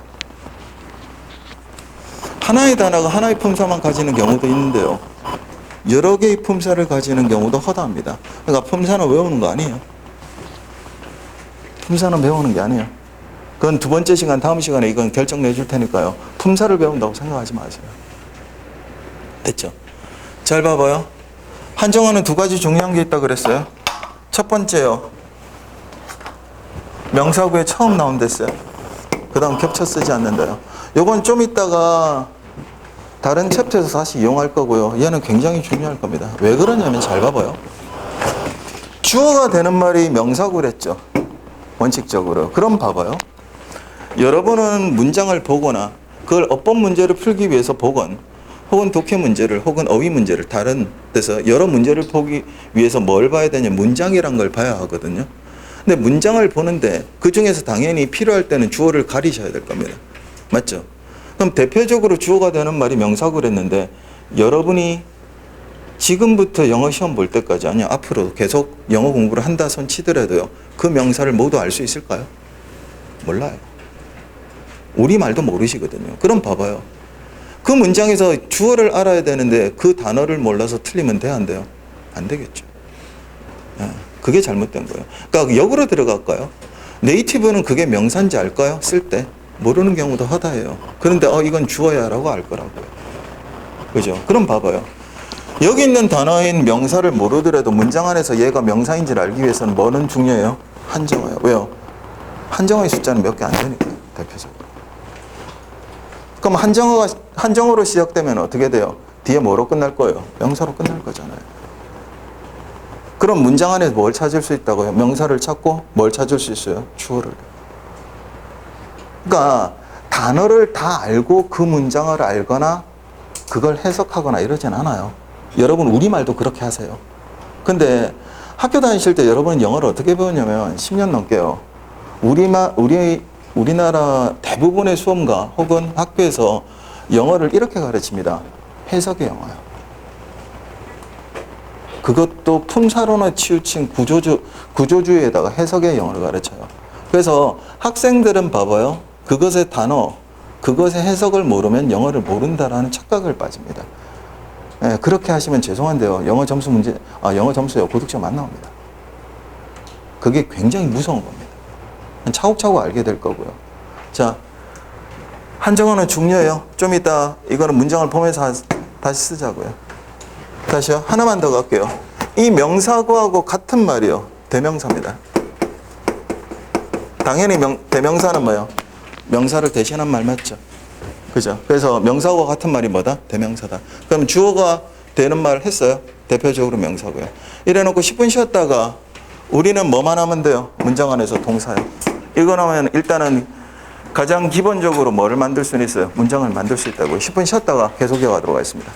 A: 하나의 단어가 하나의 품사만 가지는 경우도 있는데요. 여러 개의 품사를 가지는 경우도 허다합니다. 그러니까 품사는 외우는 거 아니에요. 품사는 배우는 게 아니에요. 그건 두 번째 시간, 다음 시간에 이건 결정 내줄 테니까요. 품사를 배운다고 생각하지 마세요. 됐죠? 잘 봐봐요. 한정어는 두 가지 중요한 게 있다 그랬어요. 첫 번째요. 명사구에 처음 나온 데어요. 그 다음 겹쳐 쓰지 않는다요. 요건 좀 이따가 다른 챕터에서 다시 이용할 거고요. 얘는 굉장히 중요할 겁니다. 왜 그러냐면 잘 봐봐요. 주어가 되는 말이 명사구랬죠. 원칙적으로. 그럼 봐봐요. 여러분은 문장을 보거나 그걸 어법 문제를 풀기 위해서 보건 혹은 독해 문제를 혹은 어휘 문제를 다른 데서 여러 문제를 보기 위해서 뭘 봐야 되냐, 문장이란 걸 봐야 하거든요. 근데 문장을 보는데 그 중에서 당연히 필요할 때는 주어를 가리셔야 될 겁니다. 맞죠? 그럼 대표적으로 주어가 되는 말이 명사구를 했는데 여러분이 지금부터 영어 시험 볼 때까지 아니요 앞으로 계속 영어 공부를 한다 손 치더라도요 그 명사를 모두 알 수 있을까요? 몰라요. 우리말도 모르시거든요. 그럼 봐봐요. 그 문장에서 주어를 알아야 되는데 그 단어를 몰라서 틀리면 돼, 안 돼요? 안 되겠죠. 그게 잘못된 거예요. 그러니까 역으로 들어갈까요? 네이티브는 그게 명사인지 알까요? 쓸 때. 모르는 경우도 허다해요. 그런데 이건 주어야 라고 알 거라고요. 그죠? 그럼 봐봐요. 여기 있는 단어인 명사를 모르더라도 문장 안에서 얘가 명사인지를 알기 위해서는 뭐는 중요해요? 한정어요. 왜요? 한정어의 숫자는 몇 개 안 되니까요. 대표적으로. 그럼 한정어로 시작되면 어떻게 돼요? 뒤에 뭐로 끝날 거예요? 명사로 끝날 거잖아요. 그럼 문장 안에서 뭘 찾을 수 있다고요? 명사를 찾고 뭘 찾을 수 있어요? 주어를. 그러니까 단어를 다 알고 그 문장을 알거나 그걸 해석하거나 이러진 않아요. 여러분 우리말도 그렇게 하세요. 근데 학교 다니실 때 여러분은 영어를 어떻게 배웠냐면 10년 넘게요. 우리나라 대부분의 수험가 혹은 학교에서 영어를 이렇게 가르칩니다. 해석의 영어요. 그것도 품사론에 치우친 구조주의에다가 해석의 영어를 가르쳐요. 그래서 학생들은 봐봐요. 그것의 단어, 그것의 해석을 모르면 영어를 모른다라는 착각을 빠집니다. 예, 그렇게 하시면 죄송한데요. 영어 점수요. 고득점 안 나옵니다. 그게 굉장히 무서운 겁니다. 차곡차곡 알게 될 거고요. 자, 한정어는 중요해요. 좀 이따 이거는 문장을 보면서 다시 쓰자고요. 다시요. 하나만 더 갈게요. 이 명사구하고 같은 말이요. 대명사입니다. 당연히 대명사는 뭐예요? 명사를 대신한 말 맞죠? 그죠? 그래서 명사구와 같은 말이 뭐다? 대명사다. 그럼 주어가 되는 말 했어요? 대표적으로 명사고요. 이래놓고 10분 쉬었다가 우리는 뭐만 하면 돼요? 문장 안에서 동사요. 이거 나오면 일단은 가장 기본적으로 뭐를 만들 수는 있어요? 문장을 만들 수 있다고. 10분 쉬었다가 계속 이어가도록 하겠습니다.